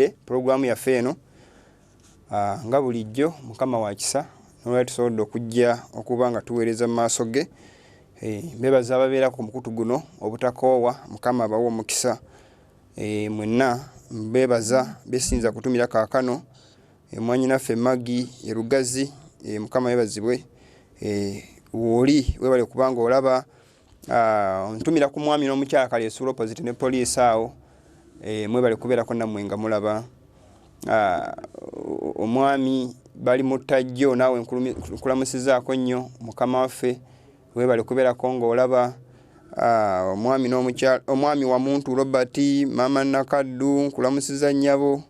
tumalidde program ya feno nga bulijjo mukama wa kisa nolwa tusobodde okujja okubanga tuweereza mu maaso ge bebaza ababeera ku mukutu guno obutakoowa mukama abawa omukisa mwenna bebaza besinza kutumira kaakano mwanyi naffe Magi Erugazi mukama yebazibwe woli webale kubanga olaba ntumira ku mwami n'omukyala kale esuula opposite ne police awo mwebale kubeerako nammwe nga mulaba omwami bali mutajjo naawe nkulamusizaako nnyo mukama waffe webale kubeerako ng'olaba omwami n'omukyala omwami wa muntu Robert mama Nakaddu nkulamusiza nnyabo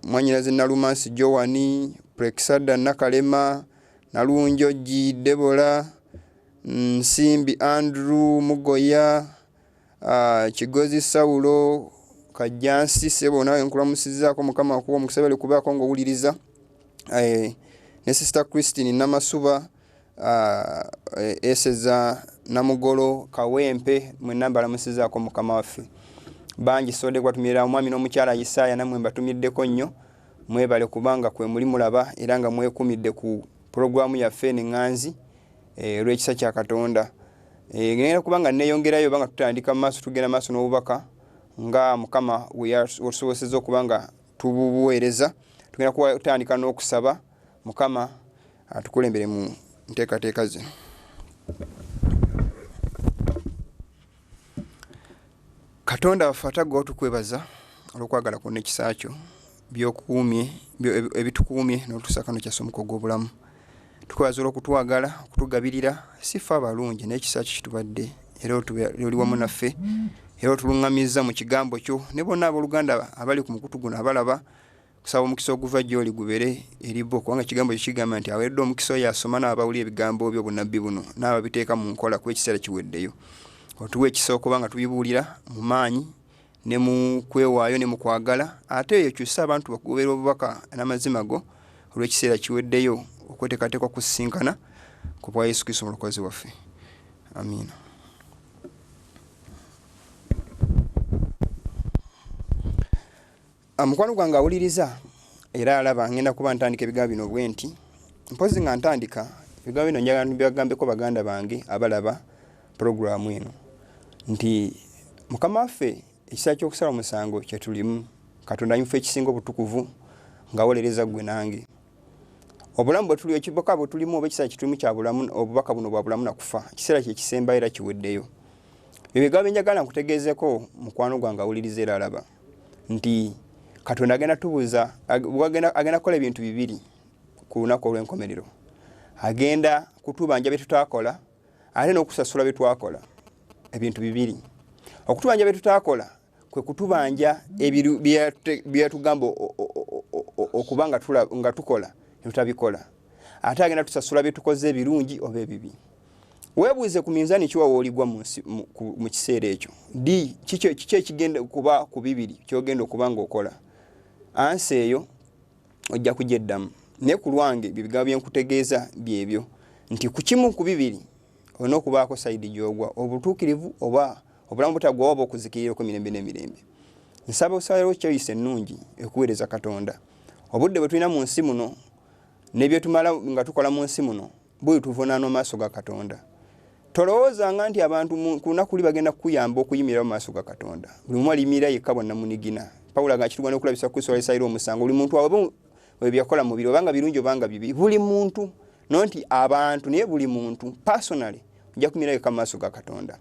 mwanyinaze Nalumansi Joani Prexada Nakalema Nalunjoji Debola Nsimbi Andrew Mugoya Kigozi Saulo Kajansi sebo nawe nkulamusizaako mukama kuwa mukisabale kubaako ng'owuliriza ne sister Christine Namasuba Eseza Namugolo Kawempe mwenna mbalamusizaako mukama waffe bangi sode kwatumira omwami n'omukyala Isaya namwe mbatumiddeko nnyo mwebale kubanga kwe muli mulaba era nga mwekumidde ku programu ya fene nganzi olw'ekisa kya Katonda ngenda kubanga neeyongerayo banga tutandika maaso tugenda maaso n'obubaka nga mukama weyasobozesezza okubanga tubuweereza tugenda kutandika n'okusaba mukama atukulembere mu nteekateeka zino. Katonda wafata go tukwebaza olw'okwagala kwonna ekisa kyo by'okuumye ebitukuumye n'otusakano kyasomuka ogw'obulamu tukwebaza olw'okutwagala okutugabirira sifa abalungi n'ekisa kyo kitubadde era oli wamu naffe era otuluŋŋamizza mu kigambo kyo ne bonna abooluganda abali ku mukutu guno abalaba kusaba omukisa oguva gy'oli gubere eribo kubanga ekigambo kyo kigamba nti aweeredde omukisa oyo asoma n'abawulira ebigambo byo bunnabbi buno n'ababiteeka mu nkola kuba ekiseera kiweddeyo otuwa ekisa okuba nga tubibuulira mu maanyi ne mu kwewaayo ne mu kwagala ate eyo kyusa abantu bakugoberera obubaka n'amazima go olw'ekiseera kiweddeyo okweteekateekwa kusisinkana ku bwa Yesu Kristo omulokozi waffe amiina. Mukwano gwange awuliriza era alaba ngenda kuba ntandika ebigambo bino bwe nti mpozi nga ntandika ebigambo bino njagala mbigambeko baganda bange abalaba programu eno nti mukama waffe ekisa ky'okusala omusango kye tulimu Katonda anyufa ekisinga obutukuvu ng'awolereza gwe nange obulamu bwe tuli ekiboka bwe tulimu oba ekisa kitulimu kya bulamu obubaka buno bwa bulamu na kufa ekiseera kye kisemba era kiweddeyo ebigambo njagala nkutegeezeko mukwano gwange awuliriza era alaba nti Katonda agenda tubuuza agenda kukola ebintu bibiri ku lunaku olw'enkomerero agenda kutubanja bye tutaakola ate n'okusasula bye twakola ebintu bibiri okutubanja bye tutaakola kwe kutubanja byatugamba okubanga nga tukola tutabikola ate agenda tusasula bye tukoze ebirungi oba ebibi weebuuze ku minzaani kiwawooligwa mu kiseera ekyo kiki ekigenda kuba ku bibiri kyogenda okuba ng'okola ansi eyo ojja kugyeddamu naye ku lwange bigambo bye nkutegeeza byebyo nti ku kimu ku bibiri olina okubaako sayidi gy'ogwa obutuukirivu oba obulamu butagwa oba okuzikirira mirembe n'emirembe nsaba osalawo kyoyisa ennungi ekuweereza Katonda obudde bwe tulina mu nsi muno n'ebyo tumala nga tukola mu nsi muno bwe tuvunaana mu maaso ga Katonda tolowoozanga nti abantu ku lunaku luli bagenda kukuyamba okuyimirira mu maaso ga Katonda buli omu aliyimirira yekka bonna munigina Pawulo nga kitugwana okulabisa Kristo alisalira omusango buli muntu wawe byeyakola mu biro obanga birungi obanga bibi buli muntu nonti abantu naye buli muntu personally ojja kuyimirira yekka mu maaso ga Katonda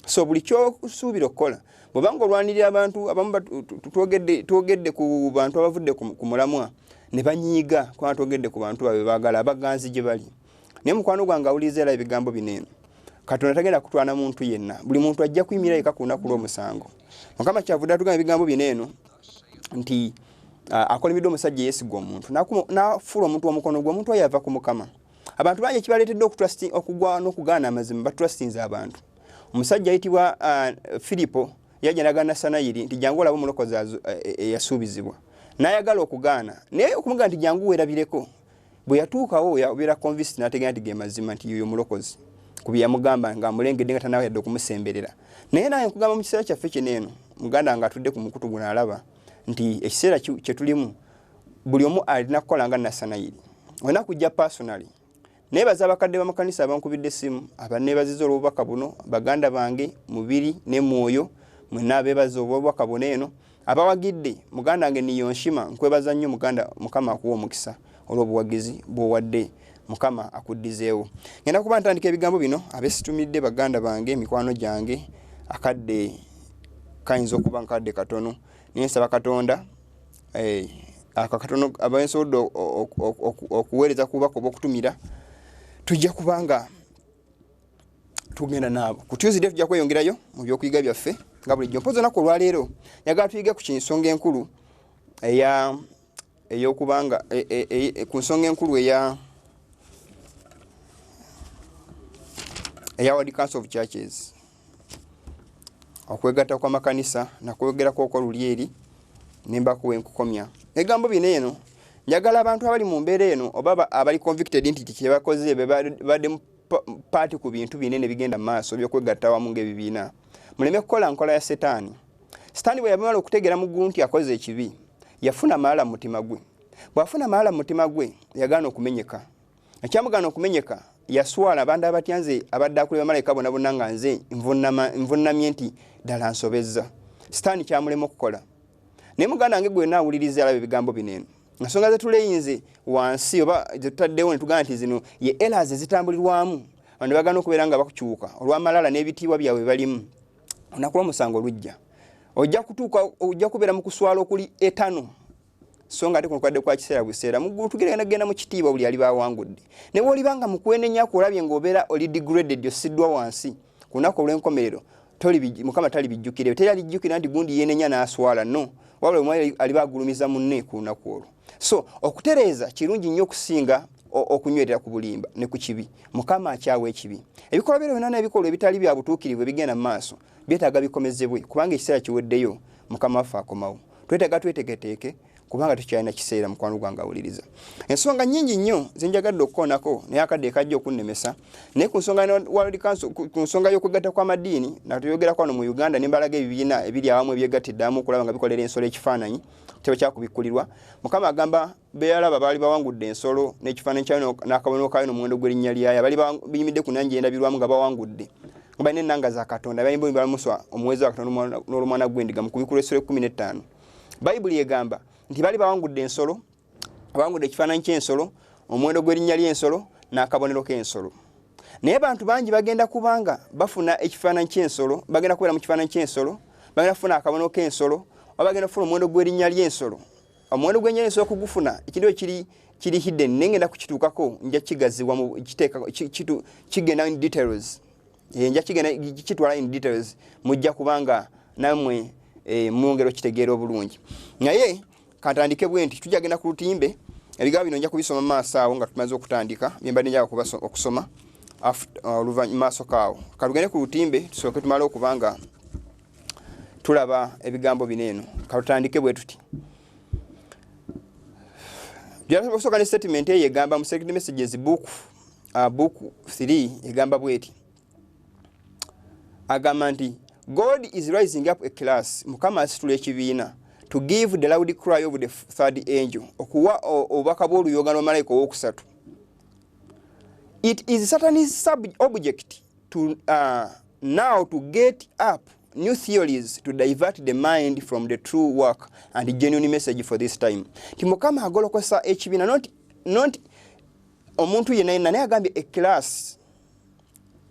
so buli kyosuubira okukola bw'obanga olwanirira abantu abamu twogedde ku bantu abavudde ku mulamwa ne banyiiga kubanga twogedde ku bantu babe baagala abaganzi gye bali naye mukwano gwange awuliriza era ebigambo bineeno Katonda tagenda kutwana muntu yenna buli muntu ajja kuyimirira yekka ku lunaku lw'omusango Mukama kyavudde atugamba ebigambo bineeno nti akolimidde omusajja yeesiga omuntu n'afuula omuntu w'omukono gwe omuntu oyo ava ku Mukama abantu bangi ekibaleetedde okugwa n'okugaana amazima batrustinze abantu omusajja ayitibwa Filipo yajja n'agana Sanayiri nti jangu olaba omulokozi eyasuubizibwa n'ayagala okugaana naye okumugaa nti jangu weerabireko bwe yatuukawo yabeera convinced n'ategeera nti ge mazima nti yoyo mulokozi ku bye yamugamba ng'amulengedde nga tanaaba yadde okumusemberera naye naye nkugamba mu kiseera kyaffe kino eno muganda nga atudde ku mukutu guno alaba nti ekiseera kye tulimu buli omu alina kukola nga Nasanayiri olina kujja personally nebaza abakadde b'amakanisa abankubidde simu abanebaziza olw'obubaka buno baganda bange mubiri ne mwoyo mwenna abeebaza obubaka buno eno abawagidde muganda wange Niyonshima nkwebaza nnyo muganda Mukama akuwa omukisa olw'obuwagizi bw'owadde Mukama akuddizeewo. Ngenda kuba ntandika ebigambo bino abesitumidde baganda bange mikwano gyange akadde kayinza okuba nkadde katono ninsaba Katonda akakatono abayensobodde okuweereza kubako bokutumira tujja kubanga tugenda nabo ku Tuesday tujja kweyongerayo mu byokuyiga byaffe nga bulijjo mpozo nako olwaleero njagala tuyige ku kinsonga enkulu ey'okubanga ku nsonga enkulu eya World Council of Churches okwegatta kw'amakanisa nakwogerako okw'olulyeri nembakuwa enkukomya egambo bino eno njagala abantu abali mu mbeera eno oba abali convicted nti kye bakoze badde party ku bintu binene bigenda maaso by'okwegatta wamu ng'ebibiina muleme kukola nkola ya setaani bwe yamala okutegeera mu ggulu nti akoze ekibi yafuna malala mu mutima gwe bw'afuna malala mu mutima gwe yagaana okumenyeka ekyamugaana okumenyeka yaswala abantu abatyanze abadde akulira bamalayika bonna bonna nga nze nvunnamye nti ddala nsobezza setaani kyamulema okukola naye muganda wange gwe naawuliriza alaba ebigambo bino ensonga zetuleyinze wansi oba zetutaddewo ne tugamba nti zino ye errors ezitambulirwamu abantu bagaana okubeera nga bakukyuka olw'amalala n'ebitiibwa byabwe balimu olunaku lw'omusango olujja ojja kubeera mu kuswala okuli etano so nga ate kuno kwadde kwa kiseera buseera muggulu tugenda mu kitiibwa buli aliba awangudde ne bw'olibanga mu kwenenyaku olabye ng'obeera oli degraded osiddwa wansi ku lunaku olw'enkomerero Mukama talibijjukire teri alijjukira nti gundi yenenya n'aswala no wabula omwe aliba agulumiza munne ku lunaku olwo so okutereeza kirungi nnyo okusinga okunywerera ku bulimba ne ku kibi Mukama akyawa ekibi ebikolwa bino byonna n'ebikolwa ebitali bya butuukirivu ebigenda mu maaso byetaaga bikomezebwe kubanga ekiseera kiweddeyo Mukama waffe akomawo twetaaga twetegeteeke kubanga tukyalina kiseera mukwano gwange awuliriza ensonga nnyingi nnyo zenjagadde okukoonako naye akadde kajja okunnemesa naye ku nsonga y'okwegatta kw'amadiini natuyogerako wano mu Uganda nembalaga ebibiina ebiri awamu ebyegattidde awamu okulaba nga bikolera ensolo ekifaananyi kyaba kyakubikkulirwa Mukama agamba beeyalaba baali bawangudde ensolo n'ekifaananyi kyayo n'akabonero kaayo n'omuwendo gw'erinnya lyayo baali biyimidde ku nnyanja endabirwamu nga bawangudde balina ennanga za Katonda bayimba balamuswa omuweezi wa Katonda n'olumwana gw'endiga mu kubikula essula 15 Bayibuli egamba nti bali bawangudde ensolo abawangudde ekifaananyi ky'ensolo omuwendo gw'erinnya ly'ensolo n'akabonero k'ensolo naye abantu bangi bagenda kubanga bafuna ekifaananyi ky'ensolo bagenda kubeera mu kifaananyi ky'ensolo bagenda kufuna akabonero k'ensolo oba bagenda kufuna omuwendo gw'erinnya ly'ensolo omuwendo gw'erinnya ly'ensolo okugufuna ekintu kiri hidden naye ngenda kukituukako nja kigazibwa mu kigenda in details nja kitwala in details mujja kubanga nammwe mwongera okitegeera obulungi naye katandike bwe nti tujja genda ku lutimbe ebigambo bino nja kubisoma maaso awo nga tumaze okutandika byembadde njagala okusoma oluvannyuma maaso kaawo katugende ku lutimbe tusooke tumale okubanga tulaba ebigambo bino eno katutandike bwe tuti byasooka ne statement eyo egamba mu Sacred Messages book 3 egamba bweti agamba nti God is rising up a class Mukama asitula ekibiina to give the loud cry of the third angel okuwa obubaka bw'oluyoga lw'amalayika ow'okusatu. It is Satan's object to now to get up new theories to divert the mind from the true work and the genuine message for this time. Timukama agolokosa ekibiina not omuntu yenna naye agambye a class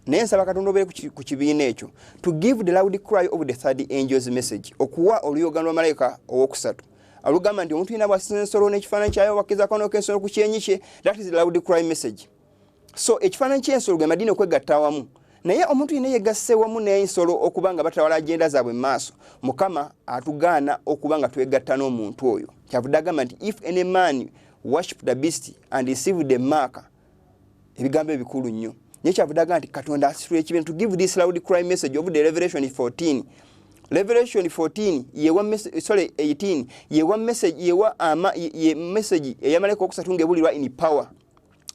naye nsaba Katonda obeere ku kibiina ekyo to give the loud cry of the third angel's message okuwa oluyoga lw'amalayika ow'okusatu alugamba nti omuntu yenna bw'asisa ensolo n'ekifaananyi kyayo wakkiriza akabonero k'ensolo ku kyenyi kye that is the loud cry message. So ekifaananyi ky'ensolo ge madiini okwegatta awamu naye omuntu yenna yegasse wamu n'ensolo okuba nga batawala agenda zaabwe mu maaso Mukama atugaana okuba nga twegatta n'omuntu oyo kyavudde agamba nti if any man worship the beast and receive the mark ebigambo ebikulu nnyo naye kyavudde agamba nti Katonda asitula ekibiina to give this loud cry message of the Revelation 14 Revelation 14 yewa message sorry 18 yewa message ye message ey'amalayika okusatu ng'ebulirwa in power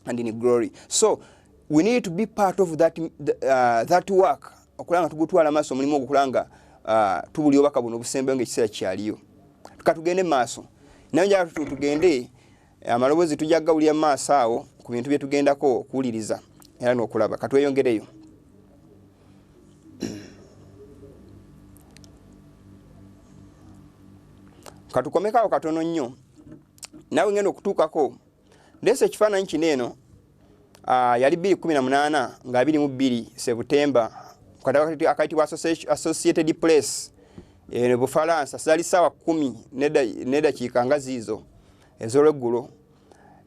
and in glory. So we need to be part of that work okulanga tugutwala maaso omulimu ogukulanga tubuli obubaka buno obusembeyo ng'ekiseera kyaliyo katugende maaso nayo njagala tugende amaloboozi tujja gawulira maaso awo ku bintu bye tugendako okuwuliriza era n'okulaba katweyongereyo. Katukomekaawo katono nnyo nawe ngenda okutuukako ndeese ekifaananyi kino eno yali 2018 nga 22 September akayitibwa Associated Press ne Bufalansa zali ssaawa 10 n'eddakiika nga ziizo ez'olweggulo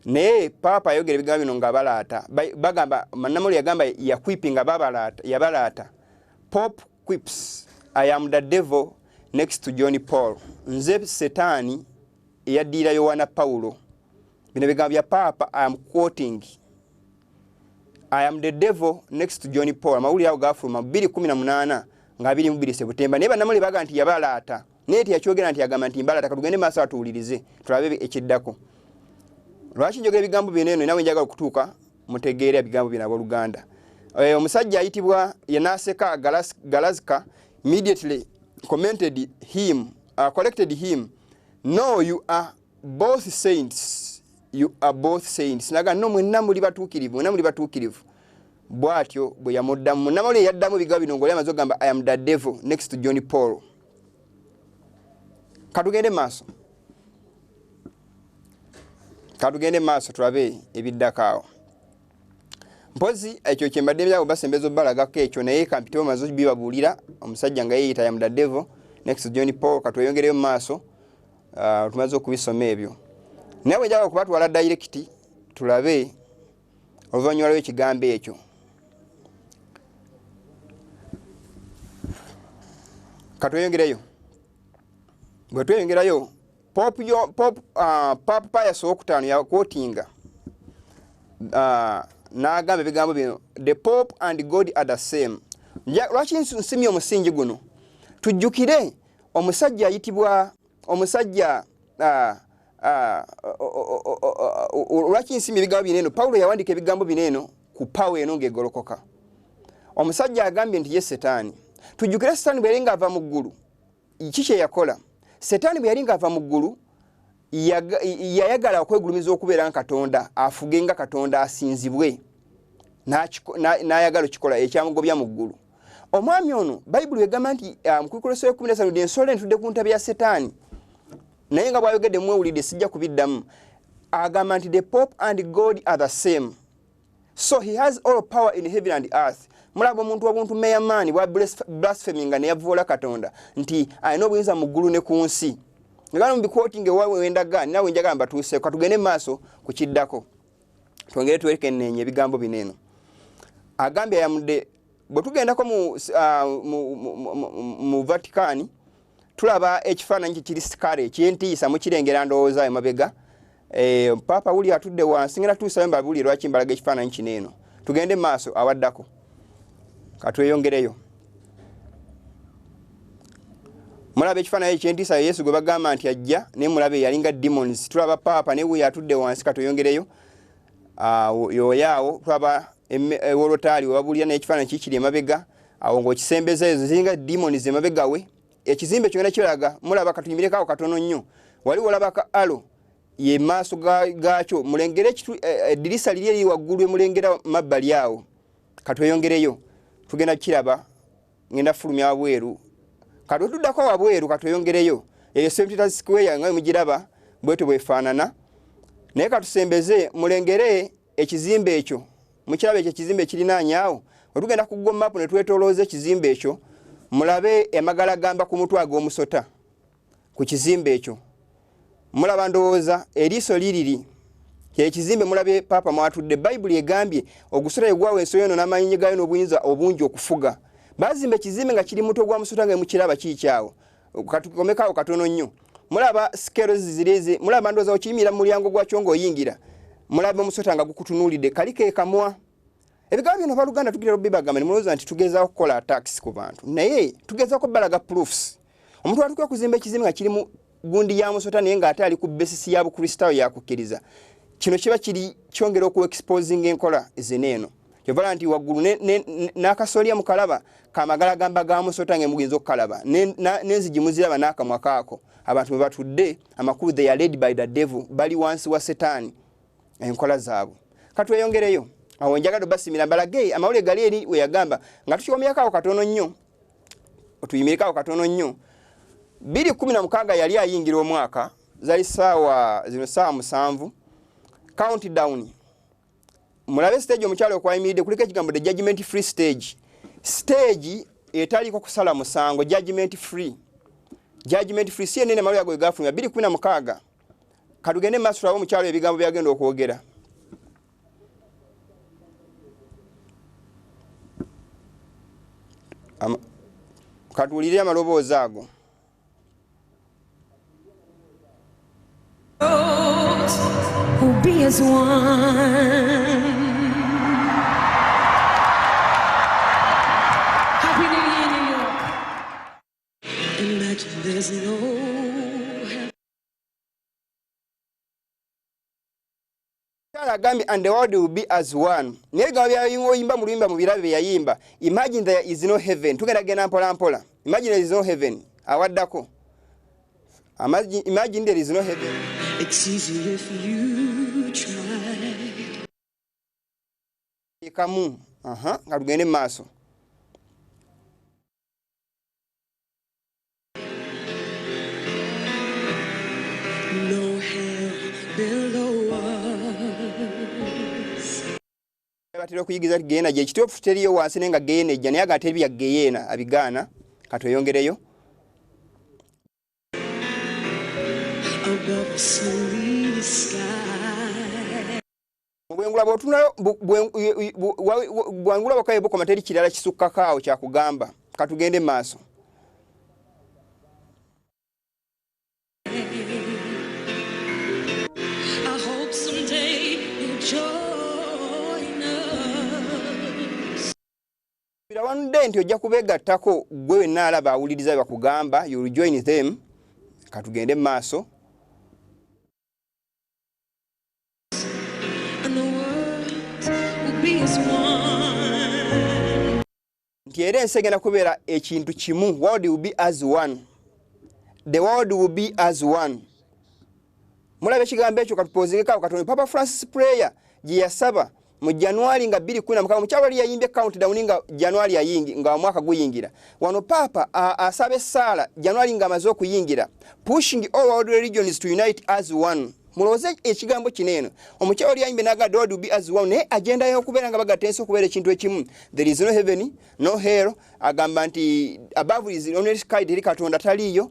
naye paapa ayogera ebigambo bino nga balaata bagamba Mannamoli yagamba yakwipinga yabalaata. Pope quips I am the devil next to John Paul. Nze Setaani eyaddiira Yohana Paulo. Bino bigambo bya paapa I am quoting. I am the devil next to John Paul. Mawulire ago gafuluma 2018 nga 22 September. Naye Bannamoli baga nti yabalaata. Naye teyakyogera nti yagamba nti mbalaata. Katugende maaso atuwulirize tulabe ekiddako. Lwaki njogera ebigambo bino eno nawe njagala okutuuka mutegeere ebigambo bino abooluganda. Omusajja ayitibwa Yanaseka Galazka immediately commented him, corrected him. No, you are both saints. You are both saints. Naga no mwenna muli batuukirivu. Bwatyo bwe yamuddamu. Munnamoli yaddamu ebigambo bino ng'oli amaze okugamba I am the devil next to John Paul. Katugende maaso tulabe ebiddakaawo. Mpozi ekyo kye mbadde byabo basembezo balagako ekyo naye kampito mazo bibabuulira omusajja nga yeeyita I am the devil next to John Paul. Katweyongereyo maaso tumaze okubisoma ebyo. Nawe njagala okubatwala direct tulabe oluvannyuma lw'ekigambo ekyo. Katweyongereyo. Bwe tweyongerayo Pope Pius II yakwotinga n'agamba ebigambo bino the Pope and God are the same. Lwaki nsimye omusingi guno tujjukire omusajja ayitibwa lwaki nsimye ebigambo bino eno Pawulo yawandika ebigambo bino eno ku Paawo eno ng'egolokoka. Omusajja agambye nti ye Setaani. Tujjukire Setaani bwe yali ng'ava mu ggulu ki kye yakola. Setaani bwe yali ng'ava mu ggulu yayagala okwegulumiza okubeera Katonda afuge nga Katonda asinzibwe n'ayagala okikola ekyamugobya mu ggulu. Omwami ono Bayibuli egamba nti mu Kikoloso 15 ensolo entudde ku ntabe ya Setaani naye nga bw'ayogedde mwewulidde sijja kubiddamu. Agamba nti the Pope and God are the same, so he has all power in heaven and earth. Mulaba omuntu wabuntu meyamaani bwa blaspheming nga neyavoola Katonda nti alina obuyinza mu ggulu ne ku nsi. Ngalo mbikwotinge wawe wendaga nawe njagala mbatuuse katugende maaso ku kiddako twongere twekenenye ebigambo bineno. Agambye yamudde bwe tugendako mu Vatican tulaba ekifaananyi kiri sikale eky'entiisa mukirengera ndowooza emabega. Papa wuli atudde wansi ngera tuusayo mbabuli lwaki mbalaga ekifaananyi kino eno. Tugende maaso awaddako katweyongereyo. Mulabe ekifaananyi eky'entiisa Yesu gwe bagamba nti ajja naye mulabe yalinga demons. Tulaba papa ne wuyo atudde wansi katweyongereyo. Yoyaawo tulaba ewolotaali wabulira n'ekifaananyi kikiri emabega awo ng'okisembeza ezo ziringa demons emabega we. Ekizimbe kyonna kiraga mulaba katuyimirekaawo katono nnyo wali olaba ka alo ye maaso gaakyo mulengere eddirisa liri eri waggulu emulengera mabbali awo. Katweyongereyo tugenda kiraba ngenda fulumya wabweru kati tuddako wabweru katweyongereyo eyo St. Square nga mugiraba bweto bwefaanana naye katusembeze mulengere ekizimbe ekyo mukirabe ekyo ekizimbe kirinaanyaawo wetugenda ku Google Map ne twetolooza ekizimbe ekyo mulabe emagala gamba ku mutwe ag'omusota ku kizimbe ekyo mulaba ndowooza eriiso liriri ekizimbe mulabe papa mwatudde. Bayibuli egambye ogusota egwawo ensolo eno n'amaanyi gaayo n'obuyinza obungi okufuga. Bazimba ekizimbe nga kiri mutwe gwa musota nga mukiraba kiikyawo katukomekaawo katono nnyo. Mulaba skeros zireze mulaba ndowooza okiyimira mu mulyango gwakyo ng'oyingira mulaba omusota nga gukutunuulidde kali ke kamwa. Ebigambo bino baluganda tugirira bibagamba ne mulowooza nti tugezaako kukola attacks ku bantu naye tugezaako balaga proofs. Omuntu atukira kuzimba ekizimbe nga kiri mu gundi ya musota naye ng'ate ali ku besisi ya bukristaayo yakukkiriza. Kino kiba kiri kyongera okuexposing enkola zeneeno Kyovala nti waggulu n'akasolya mu kalaba kamagala gamba gamusotange mugenzo kalaba n'enzigi muziraba n'akamwa kaako abantu bwe batudde amakulu they are led by the devil bali wansi wa Setaani enkola zaabwe katweyongereyo awo njagala basimira balage amawule gali eri we yagamba nga tukikomyako katono nnyo tuyimirikako katono nnyo 2016 yali ayingira omwaka zali saawa 7 countdown mulabe stage omukyalo okwayimiridde kuliko ekigambo the judgment free stage etaliko kusala musango judgment free si enene amawulire ago gafulumya 2016 katugende maaso tulabe omukyalo ebigambo byagenda okwogera katuwulire amaloboozi ago will be as one. Happy New Year, New York. Imagine there's no Agambye and the world will be as one. Nega byayimba muluyimba mu birabe yayimba. Imagine there is no heaven. Tugenda gena mpola. Imagine there is no heaven. Awaddako. Imagine there is no heaven. It's easy if you try. Kamu. Nga tugende maaso. No hell below us. Batira kuyigiza geena je kitofu teriyo wansi nenga geena ejja naye agate bya geena abigaana katoyongereyo. Above the sky. Bwengula botunayo bwangula bakaye boko materi kirala kisukka kaawo kya kugamba katugende maaso. I hope someday you'll join us. Bila one day nti ojja kubegattako gwe naalaba awuliriza bakugamba you will join them katugende maaso. Nti era ensi egenda kubeera ekintu kimu. World will be as one. The world will be as one. Mulabe ekigambo ekyo katupozingeko Katonda Papa Francis prayer gye yasaba mu January nga 2016 mukyalo ali yayimbye countdown nga January ayingi nga mwaka guyingira. Wano Papa asabe sala January nga amaze okuyingira pushing all world religions to unite as one. Muloze ekigambo kineno omukyalo ali yayimbe naga God will be as one ne agenda y'okubeera nga bagatenso okubeera ekintu ekimu. There is no heaven no hell agamba nti above is only sky deri Katonda taliyo.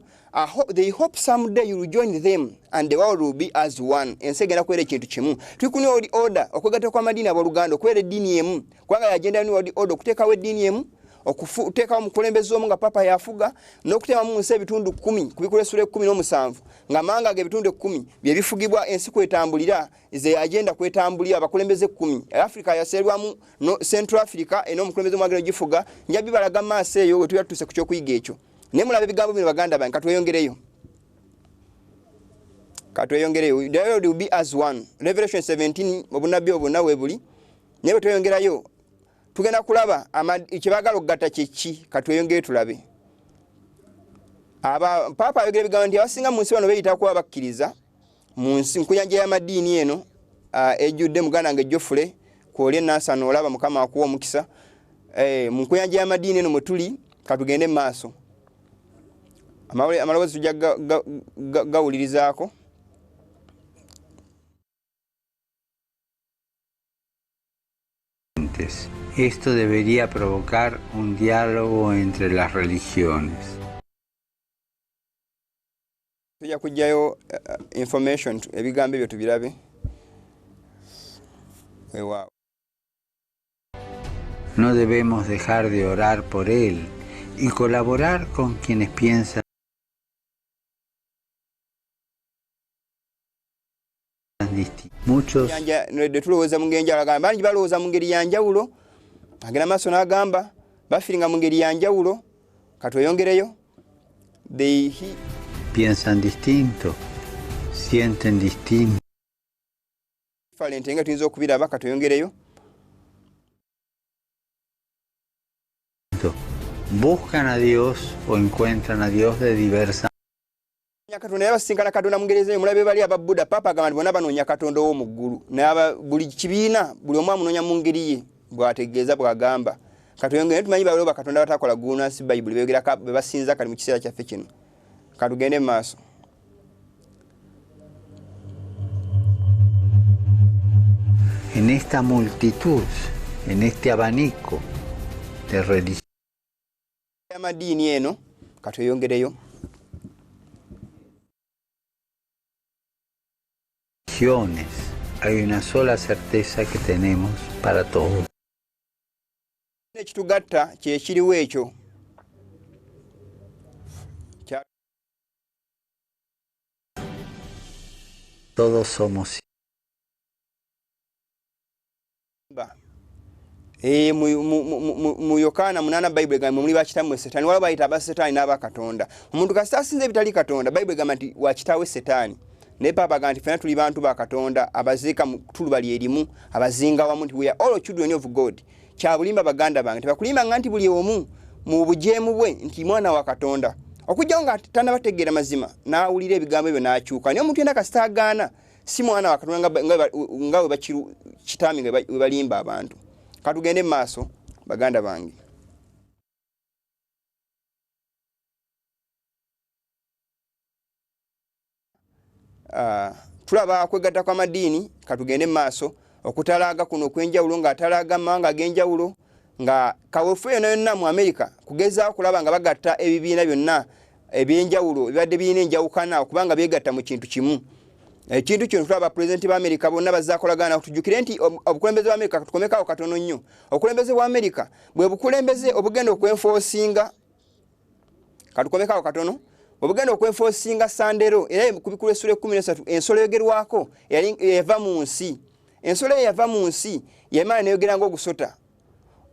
They hope someday you will join them and the world will be as one. Ensegera kwere kintu kimu. Tukuni world order okwegatta kwa madini aboluganda okwere dini emu. Kwanga agenda ni world order okuteka we dini emu okuteka omukulembeze omu nga Papa yafuga n'okutema mu nsi ebitundu 10 kubikula sura 17 nga manga ge bitundu 10 bye bifugibwa ensi kwetambulira ze agenda kwetambulira abakulembeze 10 Africa yaserwamu no Central Africa eno omukulembeze mwagero gifuga njabi balaga maaso eyo we tuyatuse ku kyokuyiga ekyo. Nemulabe bigambo bino baganda bange katweyongereyo. The world will be as one. Revelation 17 obunabbi obuna webuli. Nebe tweyongerayo. Tugenda kulaba ekibagalo gatta kyeki katweyongere tulabe. Papa ayogera bigambo nti abasinga mu nsi bano beyita kuba bakkiriza mu nsi nkuyanja y'amadiini eno ejjudde muganda nga ejjofule kwolye nansano olaba mukama akuwa omukisa mu nkuyanja y'amadiini eno mwe tuli katugende maaso. Amaloboozi tujja gawulirizaako. Esto debería provocar un diálogo entre las religiones. Tujja kujjayo information ebigambo ebyo tubirabe. Wow. No debemos dejar de orar por él y colaborar con quienes piensan distinto. Muchos tulowooza mu ngeri njawulo bangi balowooza mu ngeri ya njawulo agenda maaso n'agamba bafiringa mu ngeri ya njawulo katweyongereyo. Piensan distinto, sienten distinto. Nga tuyinza okubiraba katweyongereyo. buscan a Dios o encuentran a Dios de diversa Katonda yabasinkana Katonda mungereza mulabe bali ababuda papa agamba bona banoonya Katonda wo muggulu n'aba buli kibiina buli omu amunoonya mu ngeri ye bw'ategeeza bw'agamba katuyongere tumanyi balo bakatonda batakola guna si Bible beegera be basinza kali mu kiseera kyaffe kino katugende maaso. En esta multitud, en este abanico de religiones. Kwamadiini eno katuyongereyo. Hay una sola certeza que tenemos para todos. Ekitugatta kye kiriwo ekyo. Todos somos mu Yokaana 8 Bible gamba muli bakitammwe Setaani wala bayita abasetaani n'abakatonda. Omuntu kasita asinze ebitali Katonda Bible gamba nti wakitawe Setaani. Ne papa ganti fena tuli bantu ba Katonda abaziika mu tulu bali erimu abazinga wamu nti we are all children of God. Kya bulimba baganda bange tebakulimba nganti buli omu mu bujeemu bwe nti mwana wa Katonda. Okujja nga tana bategeera mazima naawulira ebigambo ebyo n'akyuka. Naye omuntu yenna kasita agaana si mwana wa Katonda nga we bakiru kitami nga we balimba abantu. Katugende mu maaso baganda bange. Tulaba Okwegatta kwamadiini katugende maaso okutalaaga kuno okwenjawulo nga atalaaga manga ag'enjawulo nga kaweefube yonna mu America kugezaaho kulaba nga bagatta ebibiina byonna ebyenjawulo bibadde birina enjawukana okubanga beegatta mu kintu kimu. Ekintu kino tulaba Pulezidenti ba America bonna bazaakolagana okutujjukire nti obukulembeze bwa America tukomekaawo katono nnyo. Obukulembeze bwa America bwe bukulembeze obugenda okwenfoosinga katukomekaawo katono obugenda okwenfoosinga Sandero era kubikula essula 13 ensolo eyogerwako yava mu nsi. Ensolo yava mu nsi yemala neyogeranga ogusota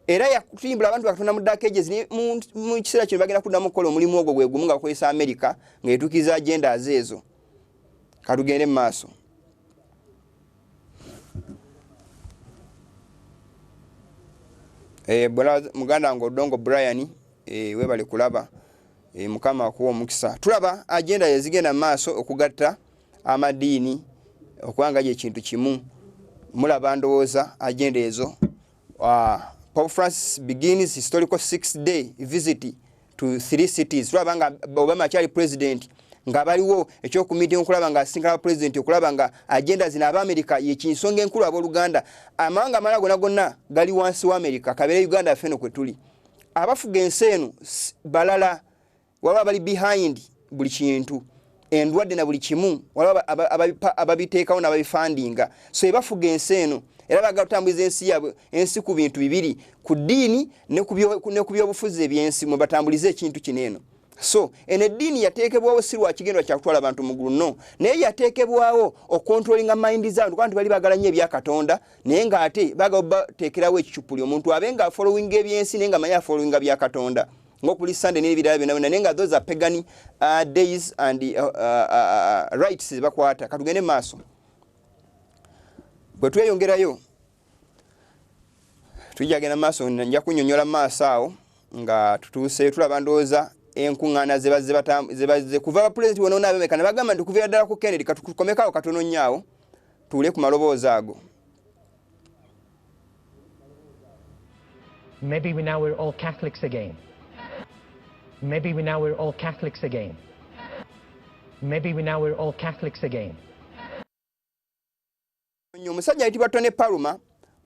era yakutimbula abantu Katonda mu dark ages mu kiseera kino bagenda kuddamu okukola omulimu ogwo gwe gumu nga bakozesa America ng'etuukiza agendas ezo. Katugende mu maaso. Muganda wange Odongo Brian webale kulaba mukama akuwa omukisa. Tulaba agenda yazigenda maaso okugatta amadiini okubanga gye kintu kimu. Mulaba ndowooza agenda ezo. Pope Francis begins historical 6-day visit to 3 cities. Tulaba nga Obama akyali president nga baliwo ekyokumitinga okulaba nga asinga president okulaba nga agenda zina America yekinsonga enkulu abooluganda. Amawanga amalala gonna gali wansi wa America kabere Uganda feno kwe tuli. Abafuga ensi eno balala waba bali behind buli kintu endwadde na buli kimu wala ababiteekawo n'ababifandinga. So ebafuga ensi eno era bagatambuliza ensi yabwe ensi ku bintu bibiri ku ddiini ne ku byobufuzi ebyensi mwe batambuliza ekintu kineno. So ene ddiini yateekebwawo si lwa kigendwa kya kutwala abantu mu ggulu no naye yateekebwawo okontrolinga mind z'abantu kandi bali bagala nnyo ebya Katonda naye ng'ate bagabateekerawo ekicupuli omuntu abenga following ebyensi naye nga manya following bya Katonda ngokuli Sunday n'ebirala byonna naye nga those are pagan days and rights bakwata. Katugende maaso bwe tweyongerayo tujagenda maaso nja kunnyonnyola maaso awo nga tutuuse tulaba ndowooza enkuŋŋaana zebaze kuva abapulezidenti bonna n'abemeka ne bagamba nti kuviira ddala ku Kennedy katukomekaawo katono nnyo tuule ku maloboozi ago. Maybe now we're all Catholics again. Maybe now we're all Catholics again. Maybe now we're all Catholics again. Omusajja ayitibwa Tony Palmer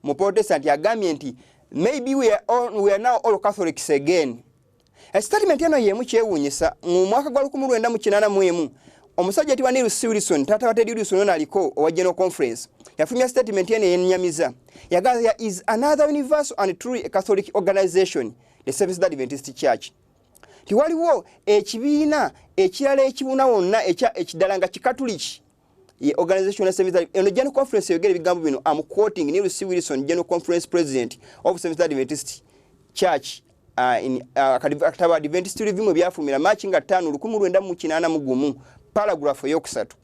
mu Protestant yagambye nti maybe we are now all Catholics again. Statement eno yemu kyewuunyisa mu mwaka gwa 1981 omusajja ayitibwa Wilson taata wa Teddy Wilson aliko owa General Conference yafulumya statement eno yennyamiza yagamba there is another universal and truly Catholic organization, the Seventh-day Adventist Church. Tiwaliwo ekibiina ekirala ekibuna wonna ekidala nga kikatuliki organization ya Seventh-day General Conference yogera ebigambo bino. I'm quoting Neil C. Wilson, General Conference President of Seventh-day Adventist Church in Akataba Adventist Review mu byafumira March nga 5 1981 paragraph yokusatu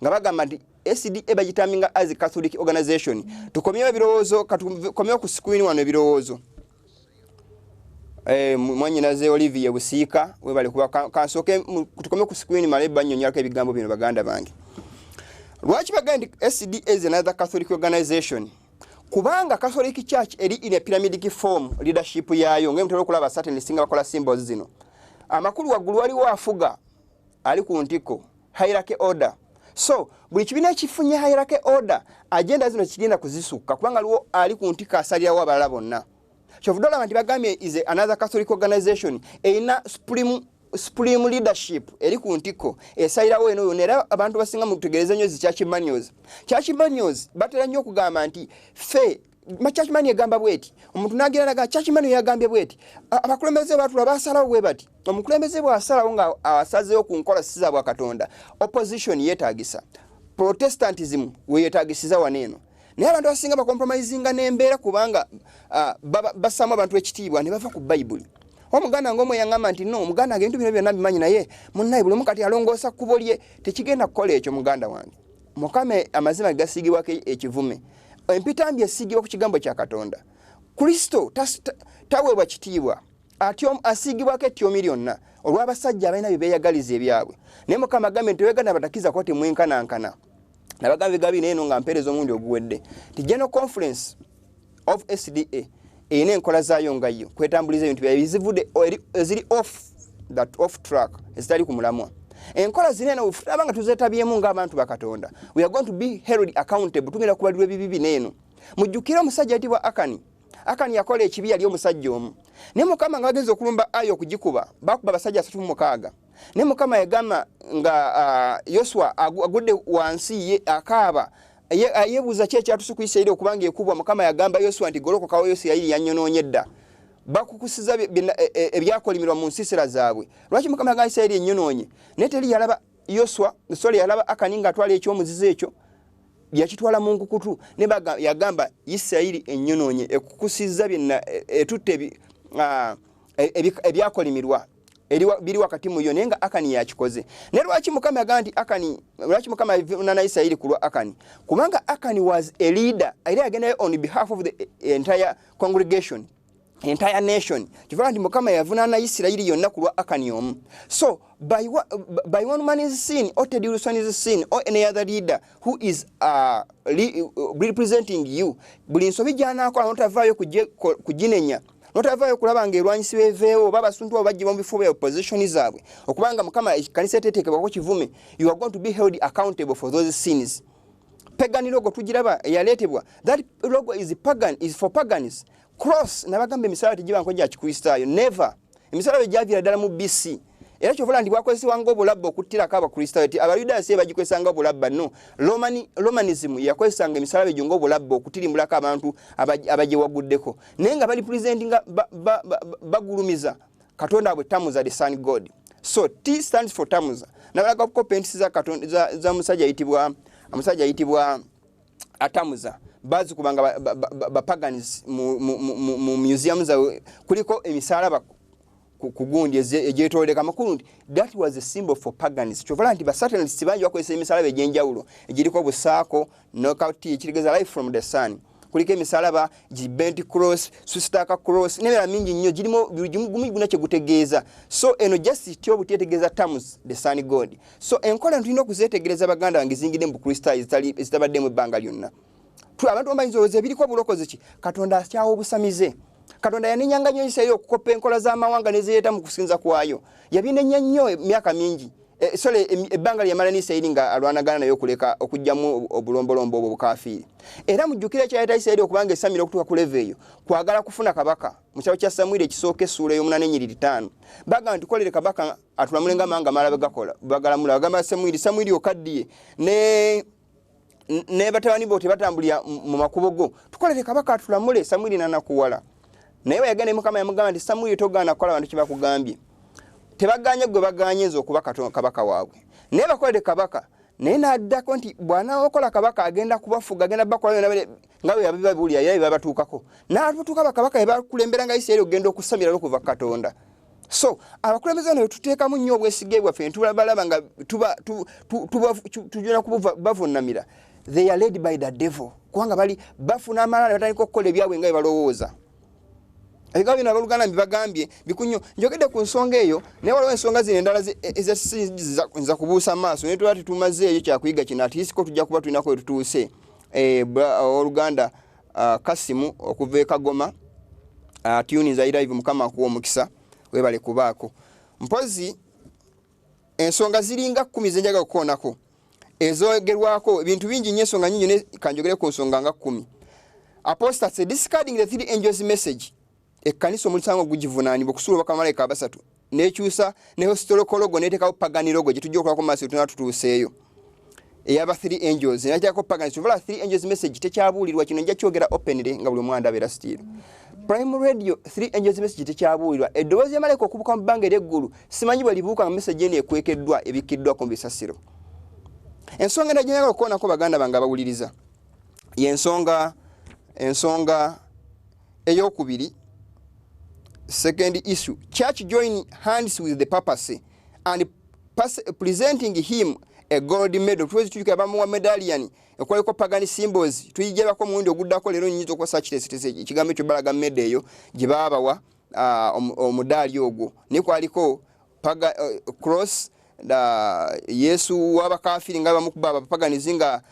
nga bagamba nti SDA bagitaminga as a Catholic organization. Tukomyewo ebirowoozo katukomyewo ku screen wano ebirowoozo. mwanyinaze Olivier Busiika we bali kuba kansoke tukome ku screen maleba nnyonyako ebigambo bino baganda bange. Lwaki baganda SDA is another Catholic organization? Kubanga Catholic Church eri in a pyramidic form leadership yayo ngemutero kulaba certain singa bakola symbols zino. Amakulu waggulu waliwo afuga ali ku ntiko hierarchy order. So buli kibina kifunye hierarchy order agenda zino kigenda kuzisuka kubanga liwo ali ku ntika asalira wa balala bonna. Chovudola bantu bagambye is another Catholic organization eina supreme leadership eri ku ntiko esalirawo eno yonera abantu basinga mu kutegereza nnyo church manuals batera nnyo okugamba nti fe church manual egamba bweti omuntu nagira naga church manual yagambye bweti abakulembeze batula basalawo bwe bati omukulembeze bw'asalawo nga asazeyo ku nkola siza bwa Katonda opposition yetagisa protestantism we yetagisiza waneno naye abantu basinga bakompromisinga n'embeera kubanga basama abantu ekitiibwa ne bava ku Bible. Omuganda ngomo yangamba nti no omuganda agentu bino byonna bimanyi naye munnaye buli mukati alongoosa kkubo lye tekigenda kukola ekyo muganda wange. Mukame amazima gasigibwako ekivume empitambi esigibwa ku kigambo kya Katonda. Kristo taweebwa kitiibwa asigibwako ettyomi lyonna olw'abasajja abalina bye beeyagaliza ebyabwe naye Mukama agambe nti weganda batakiza ko temwenkanankana. Nabagambe gabi neno nga mpeereza omundi oguwedde ti General Conference of SDA ene enkola zaayo nga yo kwetambuliza ebintu byabizivudde eziri off track ezitali ku mulamwa. Enkola zinena abanga tuzetabyemu ng'abantu ba Katonda. We are going to be held accountable tugenda kubalirwa ebibi neno. Mujjukira omusajja atibwa Akani yakola ekibi yali omusajja omu. Ne Mukama nga agenza okulumba ayo okugikuba bakuba abasajja 36. Ne Mukama yagamba nga Yoswa agudde wansi ye akaaba yebuuza ki ekyatusukwisa eri okubanga ekubwa. Mukama yagamba Yoswa nti golokokawo Yoswa yali yanyonoonye dda bakukusiza ebyakolimirwa mu nsiisira zaabwe. Lwaki Mukama yagamba Isirayiri ennyonoonye naye teri yalaba yalaba Akani ng'atwala ekyomuzizo ekyo yakitwala mu nkukutu ne yagamba Isirayiri ennyonoonye ekukusiza byonna etutte ebyakolimirwa biri wakati mu yo nenga Akani yakikoze. Ne lwaki Mukama yagamba nti lwaki Mukama yavunana Isirayiri ku lwa Akani? Kubanga Akani was a leader era yagenda on behalf of the entire congregation, entire nation. Kivuga nti Mukama yavunana Isirayiri yonna ku lwa Akani omu. So by one man's sin or Teddy Wilson's sin or any other leader who is representing you, buli nsobi gy'anaakola notavaayo kuginenya notavaayo kulaba ng'erwanyisi beeveewo babasuntu abo bajjibwa mu bifo bya opposition zaabwe okubanga Mukama ekkanisa eteetekebwako kivume, you are going to be held accountable for those sins. Pagan logo tugiraba eyaleetebwa, that logo is for pagans. Cross nabagamba emisala tegiba nko gya Kikristaayo, never. Emisala gyavira ddala mu BC. Era kyovula ndi bwakozesebwa ng'obulabba okuttirako Abakristaayo ti Abayudaaya si bagikozesanga obulabba no. Romanism yakozesanga emisala egyo ng'obulabba okutirimbulako abantu abagyewaguddeko. Naye nga bali presentinga bagulumiza Katonda bwe Tamuza the Sun God. So T stands for Tamuza. Nabalaga ko penti za musajja ayitibwa Atamuza. Bazi kubanga bapagans mu museum za kuliko emisala kugundi ejetoleka makulu. That was a symbol for pagans. Chovala nti basatanists banji bakozesa emisala ejenjawulo ejiriko busaako knockout ekirigeza life from the sun. Kuliko emisalaba bent cross, susitaka cross nebera mingi nnyo girimo gumiguna kye gutegeeza. So eno justice tyo butetegeeza terms the sun god. So enkola ntulina okuzetegereza baganda bange zingide mu Kristaayo zitabadde mu ebbanga lyonna. Abantu bamayinza biriko bulokozi ki Katonda akyawo obusamize. Katonda yanenyanga nnyo Isirayiri okukopa enkola z'amawanga nezeeta mu kusinza kwayo. Yabinenya nnyo emyaka mingi. Ebbanga lyamala Isirayiri nga alwanagana nayo okuleka okujjamu obulombolombo obwo bukafiiri. Era mujjukira ekyaleeta Isirayiri okubanga esamira okutuuka ku level eyo kwagala kufuna kabaka. Mu kitabo kya Samwiri ekisooka essula y'omunane bagamba nti tukolere kabaka atulamulenga amanga mala begakola bagalamula bagamba Samwiri okaddiye ne batabani bo tebatambulira mu makubo go tukolere kabaka atulamule. Samwiri nanakuwala naye yagenda Mukama yamugamba nti Samwiri togaana kukola abantu kibakugambye tebaganye gwe baganyeza okuba kabaka waabwe naye bakolere kabaka naye n'addako nti bwana okola kabaka agenda kubafuga agenda bakola nga bwe yabibabulira era bibabatuukako n'atutuuka bakabaka yabakulembera nga Isirayiri ogenda okusamira okuva Katonda. So abakulembeze bano tuteekamu nnyo obwesige bwaffe ntulabalaba nga tujuna kubavunamira. They are led by the devil. Kubanga bali bafuna amalala batandika okukola ebyabwe nga bye balowooza. ebigambo bino abaluganda mbibagambye bikunyo njogedde ku nsonga eyo naye waliwo ensonga zino endala nza kubuusa maaso naye tuba tutumaze eyo kyakuyiga kino atisiko tujja kuba tulinako wetutuuse oluganda Kasimu okuva e Kagoma tuninza live mukama akuwa omukisa webale kubaako mpozi ensonga ziringa 10 zenjaga kukoonako ezogerwako ebintu bingi nnyo ensonga nyingi ne kanjogere ku nsonga nga 10 apostasy discarding the three angels message ekkanisa omulisango gugivunaanibwa okusuula bakamalayika abasatu nekyusa ne historical netekawo pagani logo gye tujja okulako maaso tunatutuuseeyo eyaba 3 angels nakyako pagani tuvala 3 angels message tekyabuulirwa kino nja kyogera openly nga buli mwanda abeera still prime radio 3 angels message tekyabuulirwa eddoboozi ya malayika okubuka mu bbanga ery'eggulu simanyi bwe libuuka nga message eno ekwekeddwa ebikiddwa ku bisasiro ensonga endala gyenagala okukoonako baganda bange abawuliriza y'ensonga ey'okubiri second issue church join hands with the papacy and presenting him a gold medal tuwezi tujuka bamuwa medallion ekwaliko pagani symbols tuyijjabako muwundi oguddako leero nyinyiza okuba sakitesitese ekigambo ekyo balaga medal eyo gye baabawa omudaali ogwo ne kwaliko cross yesu wabakafiri nga bamukuba abapaganizi nga